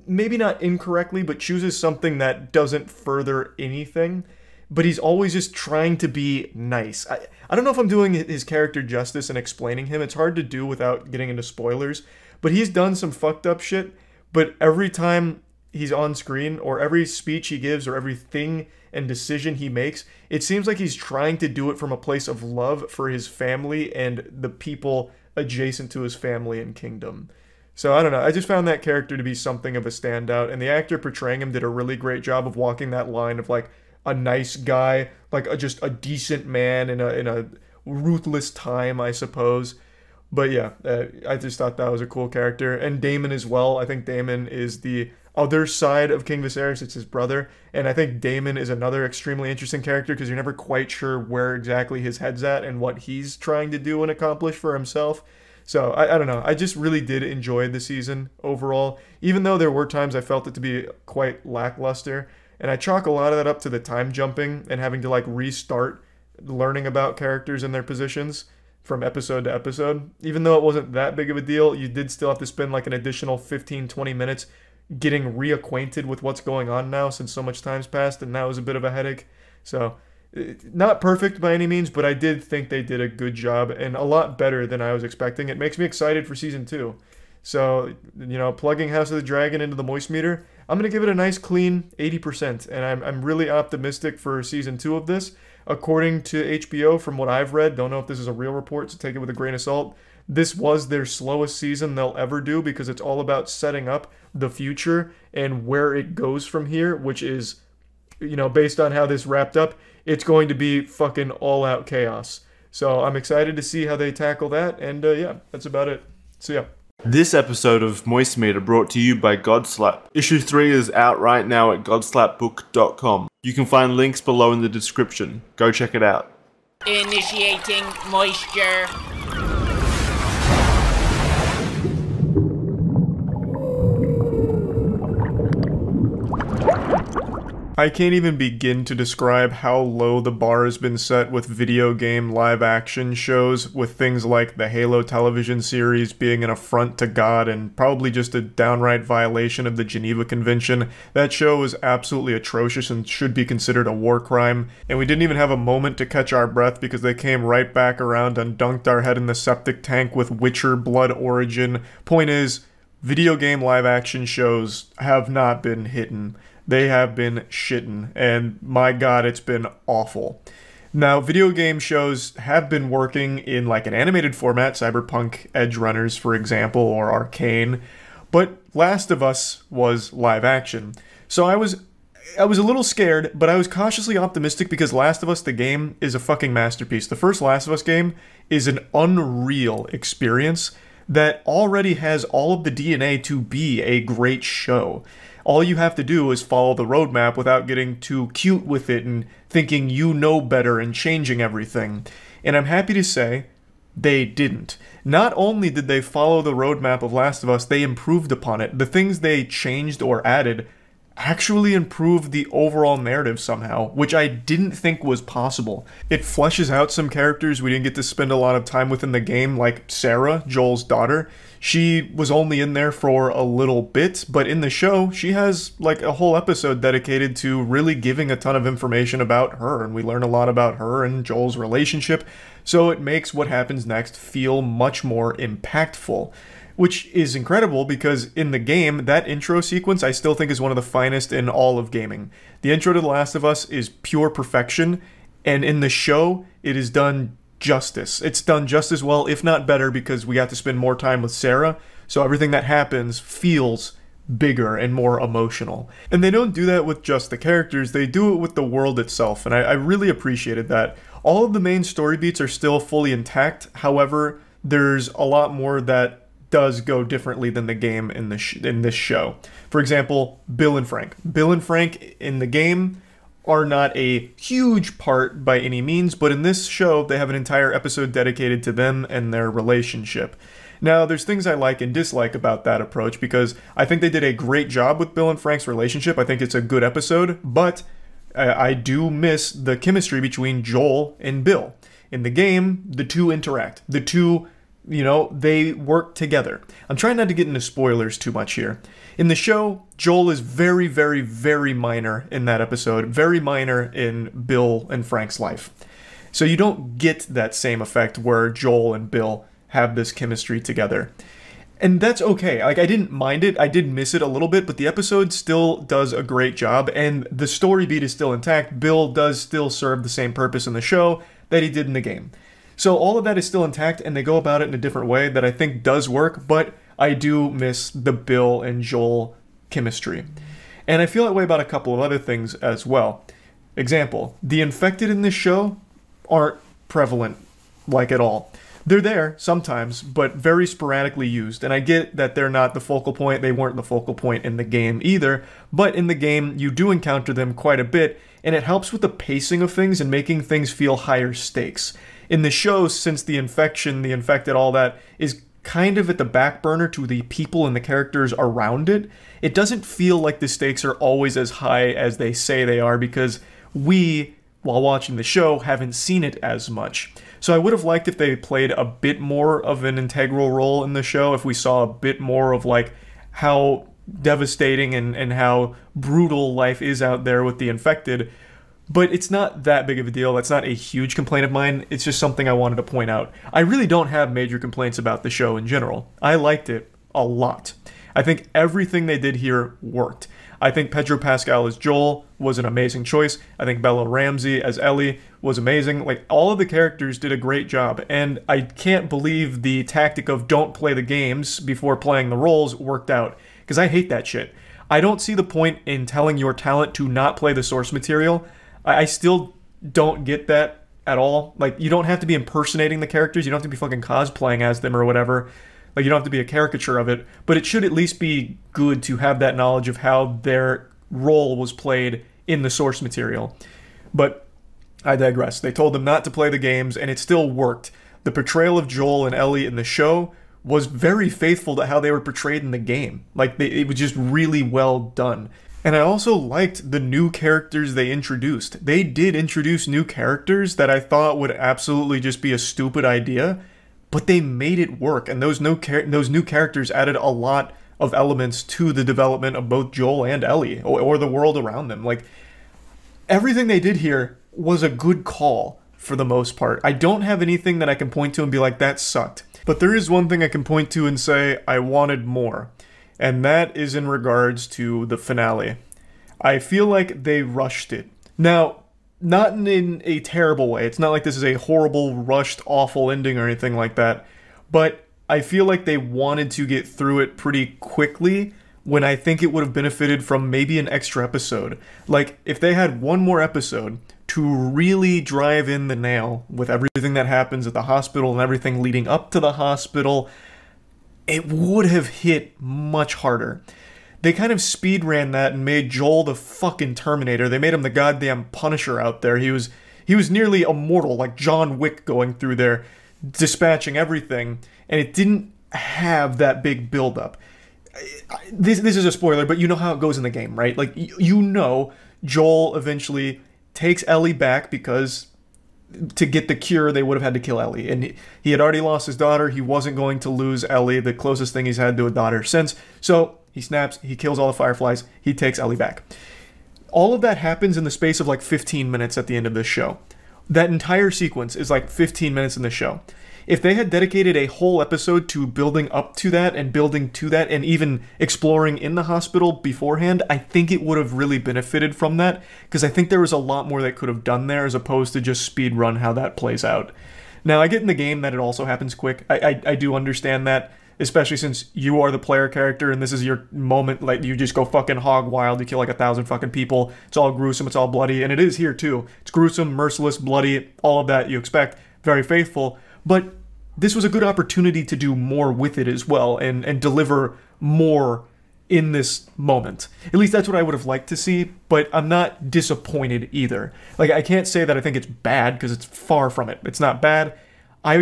maybe not incorrectly, but chooses something that doesn't further anything, but he's always just trying to be nice. I don't know if I'm doing his character justice and explaining him. It's hard to do without getting into spoilers, but he's done some fucked up shit, but every time he's on screen, or every speech he gives, or everything and decision he makes, it seems like he's trying to do it from a place of love for his family and the people adjacent to his family and kingdom. So I don't know, I just found that character to be something of a standout, and the actor portraying him did a really great job of walking that line of like a nice guy, like just a decent man in a ruthless time, I suppose. But yeah, I just thought that was a cool character. And Daemon as well. I think Daemon is the other side of King Viserys. It's his brother. And I think Daemon is another extremely interesting character because you're never quite sure where exactly his head's at and what he's trying to do and accomplish for himself. So, I don't know. I just really did enjoy the season overall, even though there were times I felt it to be quite lackluster. And I chalk a lot of that up to the time jumping and having to like restart learning about characters and their positions from episode to episode. Even though it wasn't that big of a deal, you did still have to spend like an additional 15-20 minutes getting reacquainted with what's going on now since so much time's passed, and that was a bit of a headache. So, not perfect by any means, but I did think they did a good job and a lot better than I was expecting. It makes me excited for season 2. So, you know, plugging House of the Dragon into the moist meter, I'm going to give it a nice clean 80%, and I'm really optimistic for season 2 of this. According to HBO, from what I've read, don't know if this is a real report, so take it with a grain of salt, this was their slowest season they'll ever do because it's all about setting up the future and where it goes from here, which is, you know, based on how this wrapped up, it's going to be fucking all-out chaos. So I'm excited to see how they tackle that, and yeah, that's about it. So yeah. This episode of Moist Meter brought to you by Godslap. Issue 3 is out right now at godslapbook.com. You can find links below in the description. Go check it out. Initiating moisture. I can't even begin to describe how low the bar has been set with video game live action shows, with things like the Halo television series being an affront to God and probably just a downright violation of the Geneva Convention. That show was absolutely atrocious and should be considered a war crime, and we didn't even have a moment to catch our breath because they came right back around and dunked our head in the septic tank with Witcher Blood Origin. Point is, video game live action shows have not been hitting. They have been shitting, and my god, it's been awful. Now, video game shows have been working in like an animated format, Cyberpunk Edge Runners, for example, or Arcane, but Last of Us was live action. So I was a little scared, but I was cautiously optimistic because Last of Us, the game, is a fucking masterpiece. The first Last of Us game is an unreal experience that already has all of the DNA to be a great show. All you have to do is follow the roadmap without getting too cute with it and thinking you know better and changing everything. And I'm happy to say they didn't. Not only did they follow the roadmap of Last of Us, they improved upon it. The things they changed or added actually improved the overall narrative somehow, which I didn't think was possible. It fleshes out some characters we didn't get to spend a lot of time with in the game, like Sarah, Joel's daughter. She was only in there for a little bit, but in the show, she has like a whole episode dedicated to really giving a ton of information about her, and we learn a lot about her and Joel's relationship, so it makes what happens next feel much more impactful. Which is incredible because in the game, that intro sequence I still think is one of the finest in all of gaming. The intro to The Last of Us is pure perfection, and in the show, it is done justice. It's done just as well, if not better, because we got to spend more time with Sarah, so everything that happens feels bigger and more emotional. And they don't do that with just the characters, they do it with the world itself, and I really appreciated that. All of the main story beats are still fully intact, however, there's a lot more that does go differently than the game in this show. For example, Bill and Frank. Bill and Frank in the game are not a huge part by any means, but in this show, they have an entire episode dedicated to them and their relationship. Now, there's things I like and dislike about that approach, because I think they did a great job with Bill and Frank's relationship. I think it's a good episode, but I do miss the chemistry between Joel and Bill. In the game, the two interact. The two, they work together. I'm trying not to get into spoilers too much here. In the show, Joel is very, very, very minor in that episode. Very minor in Bill and Frank's life. So you don't get that same effect where Joel and Bill have this chemistry together. And that's okay. Like, I didn't mind it. I did miss it a little bit, but the episode still does a great job, and the story beat is still intact. Bill does still serve the same purpose in the show that he did in the game. So all of that is still intact, and they go about it in a different way that I think does work, but I do miss the Bill and Joel chemistry. And I feel that way about a couple of other things as well. Example, the infected in this show aren't prevalent, like, at all. They're there sometimes, but very sporadically used, and I get that they're not the focal point. They weren't the focal point in the game either, but in the game you do encounter them quite a bit, and it helps with the pacing of things and making things feel higher stakes. In the show, since the infection, the infected, all that is kind of at the back burner to the people and the characters around it, it doesn't feel like the stakes are always as high as they say they are, because we, while watching the show, haven't seen it as much. So I would have liked if they played a bit more of an integral role in the show, if we saw a bit more of like how devastating and how brutal life is out there with the infected. But it's not that big of a deal. That's not a huge complaint of mine. It's just something I wanted to point out. I really don't have major complaints about the show in general. I liked it a lot. I think everything they did here worked. I think Pedro Pascal as Joel was an amazing choice. I think Bella Ramsey as Ellie was amazing. Like, all of the characters did a great job, and I can't believe the tactic of don't play the games before playing the roles worked out, because I hate that shit. I don't see the point in telling your talent to not play the source material. I still don't get that at all. Like, you don't have to be impersonating the characters. You don't have to be fucking cosplaying as them or whatever. Like, you don't have to be a caricature of it. But it should at least be good to have that knowledge of how their role was played in the source material. But I digress. They told them not to play the games, and it still worked. The portrayal of Joel and Ellie in the show was very faithful to how they were portrayed in the game. Like, it was just really well done. And I also liked the new characters they introduced. They did introduce new characters that I thought would absolutely just be a stupid idea, but they made it work. And those new characters added a lot of elements to the development of both Joel and Ellie, or the world around them. Like, everything they did here was a good call for the most part. I don't have anything that I can point to and be like, that sucked. But there is one thing I can point to and say, I wanted more. And that is in regards to the finale. I feel like they rushed it. Now, not in a terrible way. It's not like this is a horrible, rushed, awful ending or anything like that. But I feel like they wanted to get through it pretty quickly when I think it would have benefited from maybe an extra episode. Like, if they had one more episode to really drive in the nail with everything that happens at the hospital and everything leading up to the hospital, it would have hit much harder. They kind of speed ran that and made Joel the fucking Terminator. They made him the goddamn Punisher out there. He was nearly immortal, like John Wick going through there, dispatching everything, and it didn't have that big buildup. This is a spoiler, but you know how it goes in the game, right? Like, you know Joel eventually takes Ellie back because to get the cure, they would have had to kill Ellie. And he had already lost his daughter. He wasn't going to lose Ellie, the closest thing he's had to a daughter since. So he snaps, he kills all the Fireflies, he takes Ellie back. All of that happens in the space of like 15 minutes at the end of this show. That entire sequence is like 15 minutes in the show. If they had dedicated a whole episode to building up to that and building to that and even exploring in the hospital beforehand, I think it would have really benefited from that, because I think there was a lot more they could have done there as opposed to just speed run how that plays out. Now, I get in the game that it also happens quick. I do understand that, especially since you are the player character and this is your moment, like you just go fucking hog wild, you kill like 1,000 fucking people, it's all gruesome, it's all bloody, and it is here too. It's gruesome, merciless, bloody, all of that you expect, very faithful. But this was a good opportunity to do more with it as well and deliver more in this moment. At least that's what I would have liked to see, but I'm not disappointed either. Like, I can't say that I think it's bad, because it's far from it. It's not bad. I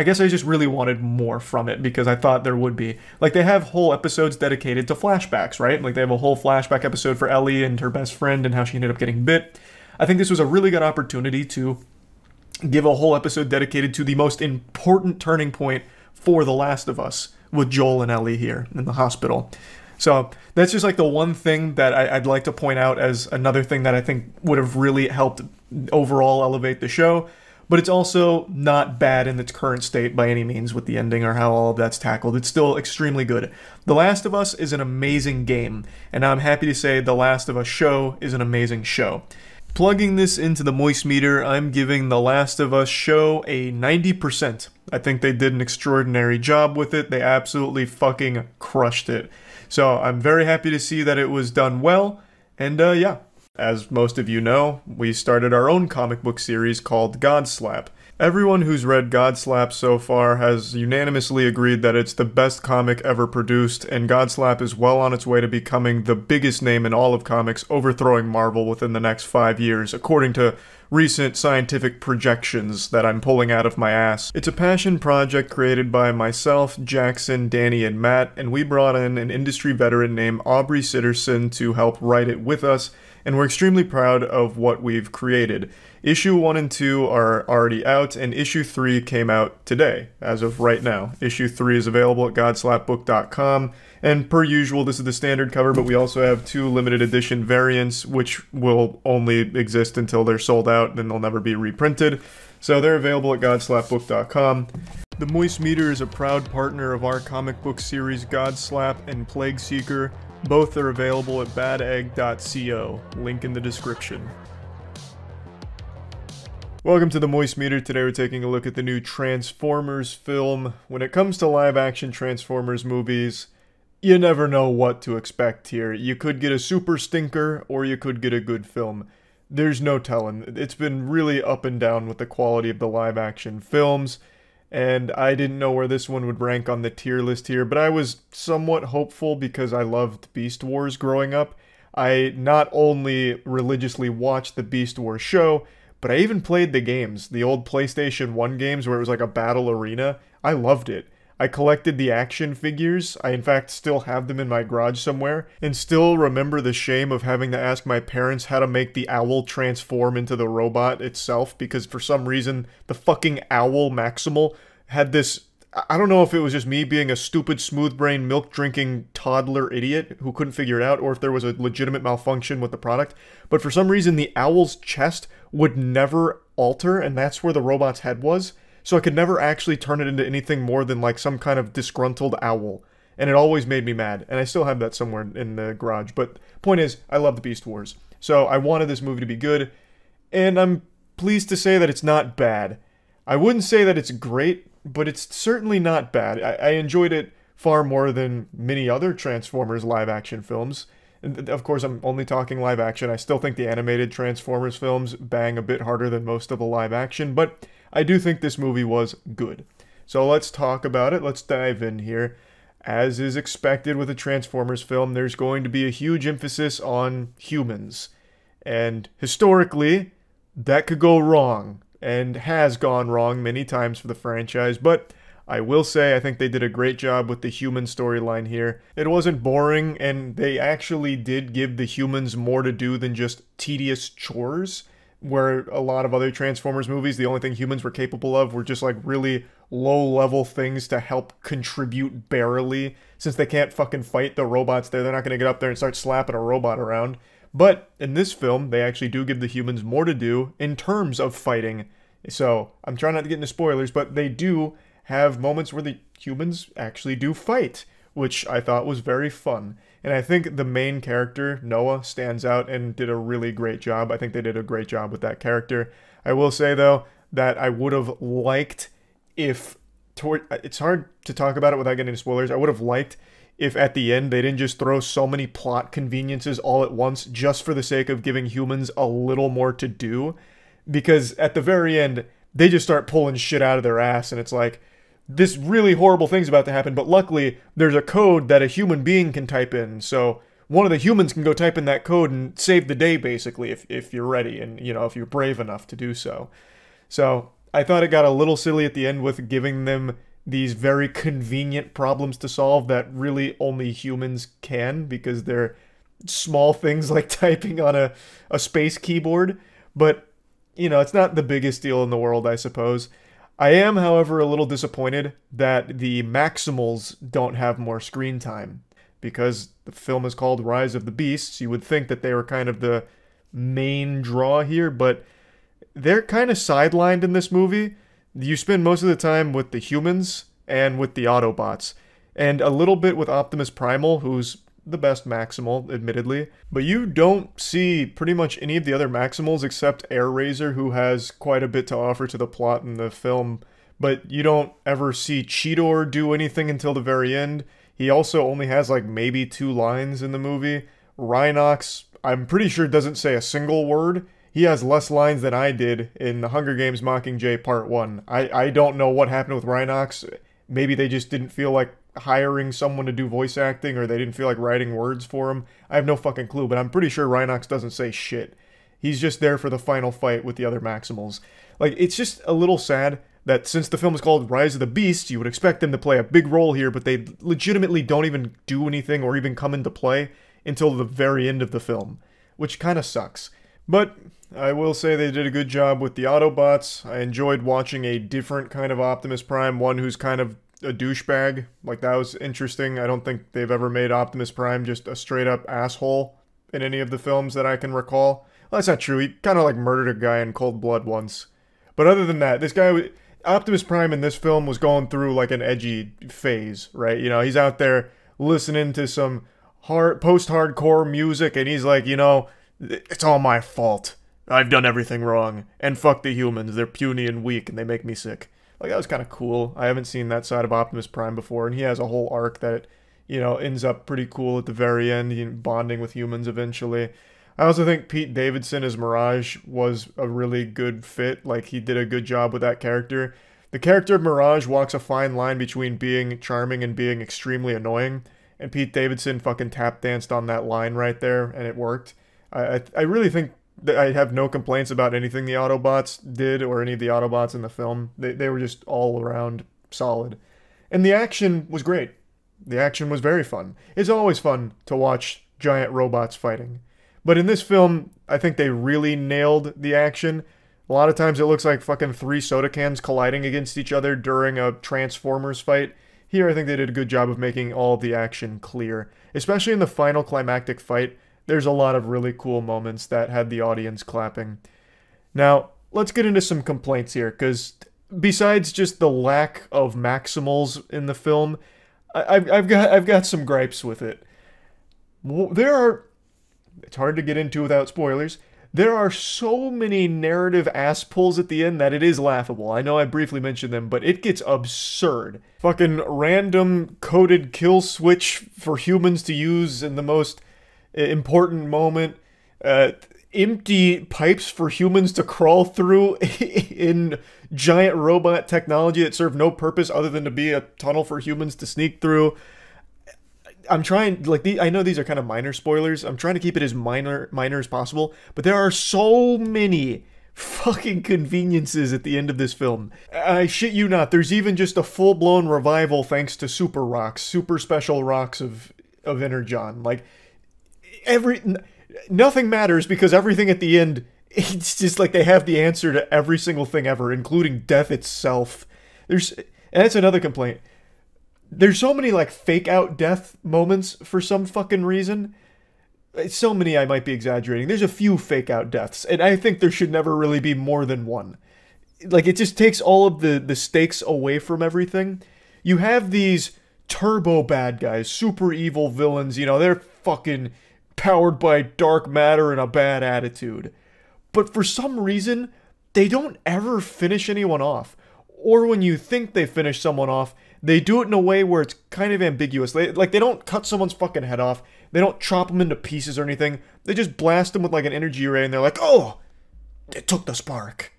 guess I just really wanted more from it, because I thought there would be. Like, they have whole episodes dedicated to flashbacks, right? Like, they have a whole flashback episode for Ellie and her best friend and how she ended up getting bit. I think this was a really good opportunity to give a whole episode dedicated to the most important turning point for The Last of Us, with Joel and Ellie here in the hospital. So that's just like the one thing that I'd like to point out as another thing that I think would have really helped overall elevate the show. But it's also not bad in its current state by any means with the ending or how all of that's tackled. It's still extremely good. The Last of Us is an amazing game, and I'm happy to say The Last of Us show is an amazing show. Plugging this into the moist meter, I'm giving The Last of Us show a 90%. I think they did an extraordinary job with it. They absolutely fucking crushed it. So I'm very happy to see that it was done well. And yeah, as most of you know, we started our own comic book series called Godslap. Everyone who's read Godslap so far has unanimously agreed that it's the best comic ever produced, and Godslap is well on its way to becoming the biggest name in all of comics, overthrowing Marvel within the next 5 years, according to recent scientific projections that I'm pulling out of my ass. It's a passion project created by myself, Jackson, Danny, and Matt, and we brought in an industry veteran named Aubrey Sitterson to help write it with us, and we're extremely proud of what we've created. Issue 1 and 2 are already out, and Issue 3 came out today, as of right now. Issue 3 is available at godslapbook.com, and per usual, this is the standard cover, but we also have 2 limited edition variants, which will only exist until they're sold out, and they'll never be reprinted. So they're available at godslapbook.com. The Moist Meter is a proud partner of our comic book series Godslap and Plague Seeker. Both are available at badegg.co, link in the description. Welcome to the Moist Meter. Today we're taking a look at the new Transformers film. When it comes to live-action Transformers movies, you never know what to expect here. You could get a super stinker, or you could get a good film. There's no telling. It's been really up and down with the quality of the live-action films, and I didn't know where this one would rank on the tier list here, but I was somewhat hopeful because I loved Beast Wars growing up. I not only religiously watched the Beast Wars show, but I even played the games, the old PlayStation 1 games where it was like a battle arena. I loved it. I collected the action figures. I, in fact, still have them in my garage somewhere, and still remember the shame of having to ask my parents how to make the owl transform into the robot itself, because for some reason, the fucking owl Maximal had this... I don't know if it was just me being a stupid, smooth-brained, milk-drinking toddler idiot who couldn't figure it out, or if there was a legitimate malfunction with the product, but for some reason, the owl's chest would never alter, and that's where the robot's head was. So I could never actually turn it into anything more than like some kind of disgruntled owl. And it always made me mad. And I still have that somewhere in the garage. But point is, I love the Beast Wars. So I wanted this movie to be good. And I'm pleased to say that it's not bad. I wouldn't say that it's great, but it's certainly not bad. I enjoyed it far more than many other Transformers live-action films. And of course, I'm only talking live-action. I still think the animated Transformers films bang a bit harder than most of the live-action, but I do think this movie was good. So let's talk about it. Let's dive in here. As is expected with a Transformers film, there's going to be a huge emphasis on humans. And historically, that could go wrong, and has gone wrong many times for the franchise, but I will say I think they did a great job with the human storyline here. It wasn't boring, and they actually did give the humans more to do than just tedious chores, where a lot of other Transformers movies, the only thing humans were capable of were just like really low-level things to help contribute barely. Since they can't fucking fight the robots there, they're not going to get up there and start slapping a robot around. But in this film, they actually do give the humans more to do in terms of fighting. So I'm trying not to get into spoilers, but they do have moments where the humans actually do fight, which I thought was very fun. And I think the main character, Noah, stands out and did a really great job. I think they did a great job with that character. I will say, though, that I would have liked if... It's hard to talk about it without getting into spoilers. I would have liked if at the end they didn't just throw so many plot conveniences all at once just for the sake of giving humans a little more to do. Because at the very end, they just start pulling shit out of their ass, and it's like, this really horrible thing's about to happen, but luckily there's a code that a human being can type in, so one of the humans can go type in that code and save the day, basically, if you're ready, and, you know, if you're brave enough to do so. So, I thought it got a little silly at the end with giving them these very convenient problems to solve that really only humans can, because they're small things like typing on a space keyboard, but, you know, it's not the biggest deal in the world, I suppose. I am, however, a little disappointed that the Maximals don't have more screen time, because the film is called Rise of the Beasts. You would think that they were kind of the main draw here, but they're kind of sidelined in this movie. You spend most of the time with the humans and with the Autobots, and a little bit with Optimus Primal, who's the best Maximal, admittedly. But you don't see pretty much any of the other Maximals except Air-Razor, who has quite a bit to offer to the plot in the film. But you don't ever see Cheetor do anything until the very end. He also only has like maybe 2 lines in the movie. Rhinox, I'm pretty sure, doesn't say a single word. He has less lines than I did in The Hunger Games Mockingjay Part 1. I don't know what happened with Rhinox. Maybe they just didn't feel like hiring someone to do voice acting, or they didn't feel like writing words for him. I have no fucking clue, but I'm pretty sure Rhinox doesn't say shit. He's just there for the final fight with the other Maximals. Like, it's just a little sad that since the film is called Rise of the Beasts, you would expect them to play a big role here, but they legitimately don't even do anything or even come into play until the very end of the film, which kind of sucks. But I will say they did a good job with the Autobots. I enjoyed watching a different kind of Optimus Prime, one who's kind of a douchebag. Like, that was interesting. I don't think they've ever made Optimus Prime just a straight-up asshole in any of the films that I can recall. Well, that's not true. He kind of, like, murdered a guy in cold blood once. But other than that, this guy... Optimus Prime in this film was going through, like, an edgy phase, right? You know, he's out there listening to some post-hardcore music, and he's like, you know, it's all my fault. I've done everything wrong. And fuck the humans. They're puny and weak, and they make me sick. Like, that was kind of cool. I haven't seen that side of Optimus Prime before, and he has a whole arc that, you know, ends up pretty cool at the very end, bonding with humans eventually. I also think Pete Davidson as Mirage was a really good fit. Like, he did a good job with that character. The character of Mirage walks a fine line between being charming and being extremely annoying, and Pete Davidson fucking tap danced on that line right there, and it worked. I really think I have no complaints about anything the Autobots did or any of the Autobots in the film. They were just all around solid. And the action was great. The action was very fun. It's always fun to watch giant robots fighting. But in this film, I think they really nailed the action. A lot of times it looks like fucking 3 soda cans colliding against each other during a Transformers fight. Here, I think they did a good job of making all of the action clear. Especially in the final climactic fight, there's a lot of really cool moments that had the audience clapping. Now, let's get into some complaints here, because besides just the lack of Maximals in the film, I've got some gripes with it. It's hard to get into without spoilers. There are so many narrative ass pulls at the end that it is laughable. I know I briefly mentioned them, but it gets absurd. Fucking random coded kill switch for humans to use in the most important moment. Empty pipes for humans to crawl through in giant robot technology that serve no purpose other than to be a tunnel for humans to sneak through. I'm trying, like, I know these are kind of minor spoilers. I'm trying to keep it as minor as possible, but there are so many fucking conveniences at the end of this film. I shit you not, there's even just a full-blown revival thanks to super rocks, super special rocks of Energon. Like, nothing matters because everything at the end, it's just like they have the answer to every single thing ever, including death itself. And that's another complaint. There's so many, like, fake-out death moments for some fucking reason. So many I might be exaggerating. There's a few fake-out deaths, and I think there should never really be more than one. Like, it just takes all of the stakes away from everything. You have these turbo bad guys, super evil villains, you know, they're fucking powered by dark matter and a bad attitude. But for some reason, they don't ever finish anyone off. Or when you think they finish someone off, they do it in a way where it's kind of ambiguous. They don't cut someone's fucking head off. They don't chop them into pieces or anything. They just blast them with like an energy ray and they're like, oh, it took the spark.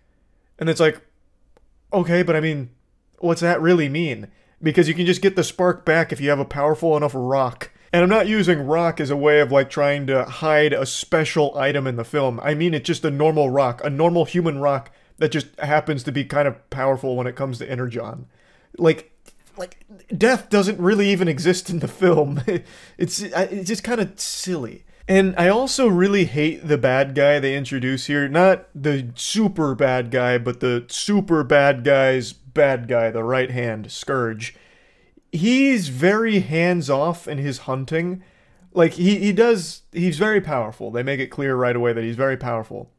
And it's like, okay, but I mean, what's that really mean? Because you can just get the spark back if you have a powerful enough rock. And I'm not using rock as a way of like trying to hide a special item in the film. I mean it's just a normal rock, a normal human rock that just happens to be kind of powerful when it comes to Energon. Like death doesn't really even exist in the film. It's just kind of silly. And I also really hate the bad guy they introduce here. Not the super bad guy, but the super bad guy's bad guy, the right hand, Scourge. He's very hands-off in his hunting. Like, he's very powerful. They make it clear right away that he's very powerful.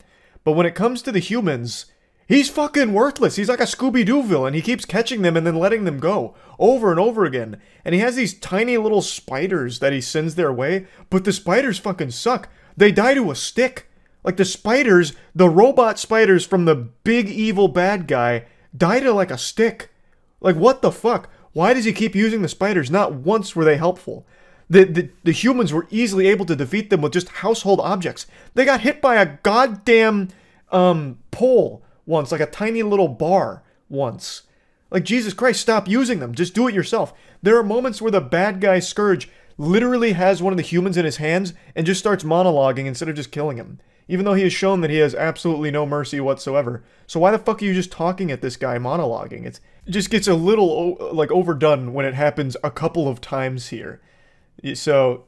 But when it comes to the humans, he's fucking worthless. He's like a Scooby-Doo villain. He keeps catching them and then letting them go over and over again. And he has these tiny little spiders that he sends their way, but the spiders fucking suck. They die to a stick. Like the spiders, the robot spiders from the big evil bad guy, die to like a stick. Like, what the fuck? Why does he keep using the spiders? Not once were they helpful. The humans were easily able to defeat them with just household objects. They got hit by a goddamn pole once, like a tiny little bar once. Like, Jesus Christ, stop using them. Just do it yourself. There are moments where the bad guy Scourge literally has one of the humans in his hands and just starts monologuing instead of just killing him. Even though he has shown that he has absolutely no mercy whatsoever. So why the fuck are you just talking at this guy monologuing? It just gets a little, like, overdone when it happens a couple of times here. So,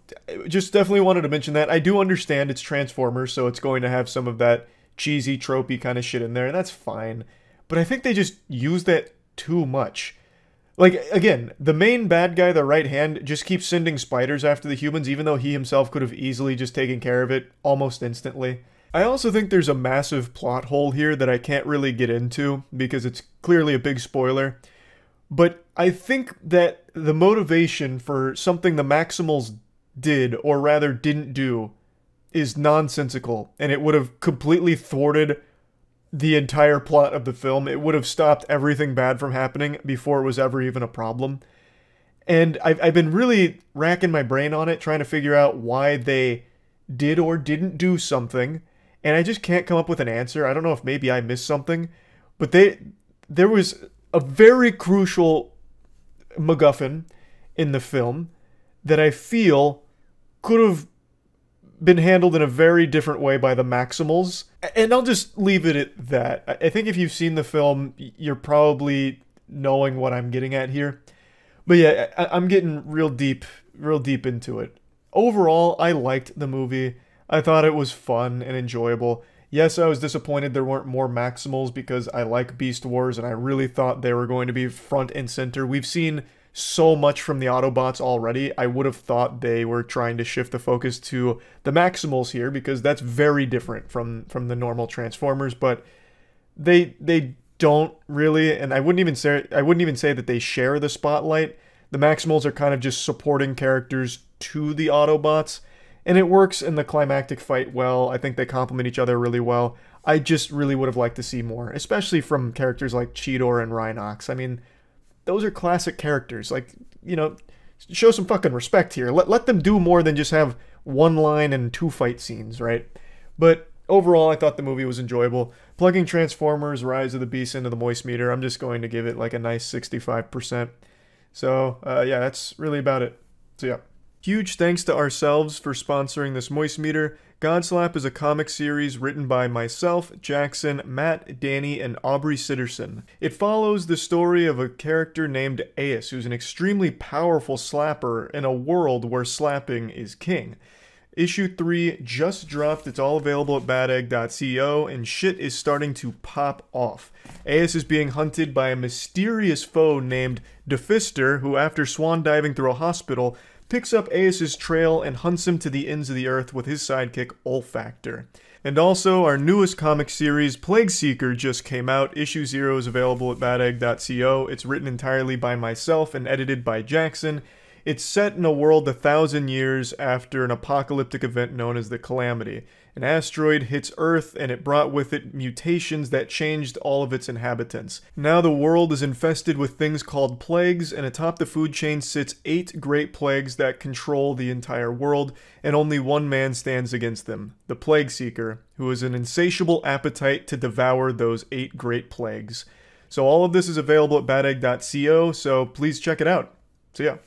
just definitely wanted to mention that. I do understand it's Transformers, so it's going to have some of that cheesy, tropey kind of shit in there, and that's fine. But I think they just use that too much. Like, again, the main bad guy, the right hand, just keeps sending spiders after the humans, even though he himself could have easily just taken care of it almost instantly. I also think there's a massive plot hole here that I can't really get into, because it's clearly a big spoiler. But I think that the motivation for something the Maximals did, or rather didn't do, is nonsensical, and it would have completely thwarted the entire plot of the film. It would have stopped everything bad from happening before it was ever even a problem. And I've been really racking my brain on it, trying to figure out why they did or didn't do something, and I just can't come up with an answer. I don't know if maybe I missed something, but there was a very crucial MacGuffin in the film that I feel could have been handled in a very different way by the Maximals. And I'll just leave it at that. I think if you've seen the film, you're probably knowing what I'm getting at here. But yeah, I'm getting real deep into it. Overall, I liked the movie. I thought it was fun and enjoyable. Yes, I was disappointed there weren't more Maximals because I like Beast Wars and I really thought they were going to be front and center. We've seen so much from the Autobots already. I would have thought they were trying to shift the focus to the Maximals here because that's very different from the normal Transformers, but they don't really, and I wouldn't even say that they share the spotlight. The Maximals are kind of just supporting characters to the Autobots, and it works in the climactic fight well. I think they complement each other really well. I just really would have liked to see more, especially from characters like Cheetor and Rhinox. I mean, those are classic characters. Like, you know, show some fucking respect here. Let them do more than just have one line and 2 fight scenes, right? But overall, I thought the movie was enjoyable. Plugging Transformers Rise of the Beast into the Moist Meter, I'm just going to give it like a nice 65%. So, yeah, that's really about it. So, yeah. Huge thanks to ourselves for sponsoring this Moist Meter. Godslap is a comic series written by myself, Jackson, Matt, Danny, and Aubrey Sitterson. It follows the story of a character named Ace, who's an extremely powerful slapper in a world where slapping is king. Issue 3 just dropped. It's all available at badegg.co, and shit is starting to pop off. Ace is being hunted by a mysterious foe named Defister, who, after swan diving through a hospital, picks up Ace's trail and hunts him to the ends of the earth with his sidekick Olfactor. And also, our newest comic series, Plague Seeker, just came out. Issue 0 is available at badegg.co. It's written entirely by myself and edited by Jackson. It's set in a world 1,000 years after an apocalyptic event known as the Calamity. An asteroid hits Earth, and it brought with it mutations that changed all of its inhabitants. Now the world is infested with things called plagues, and atop the food chain sits 8 great plagues that control the entire world, and only one man stands against them, the Plague Seeker, who has an insatiable appetite to devour those 8 great plagues. So all of this is available at badegg.co, so please check it out. So yeah.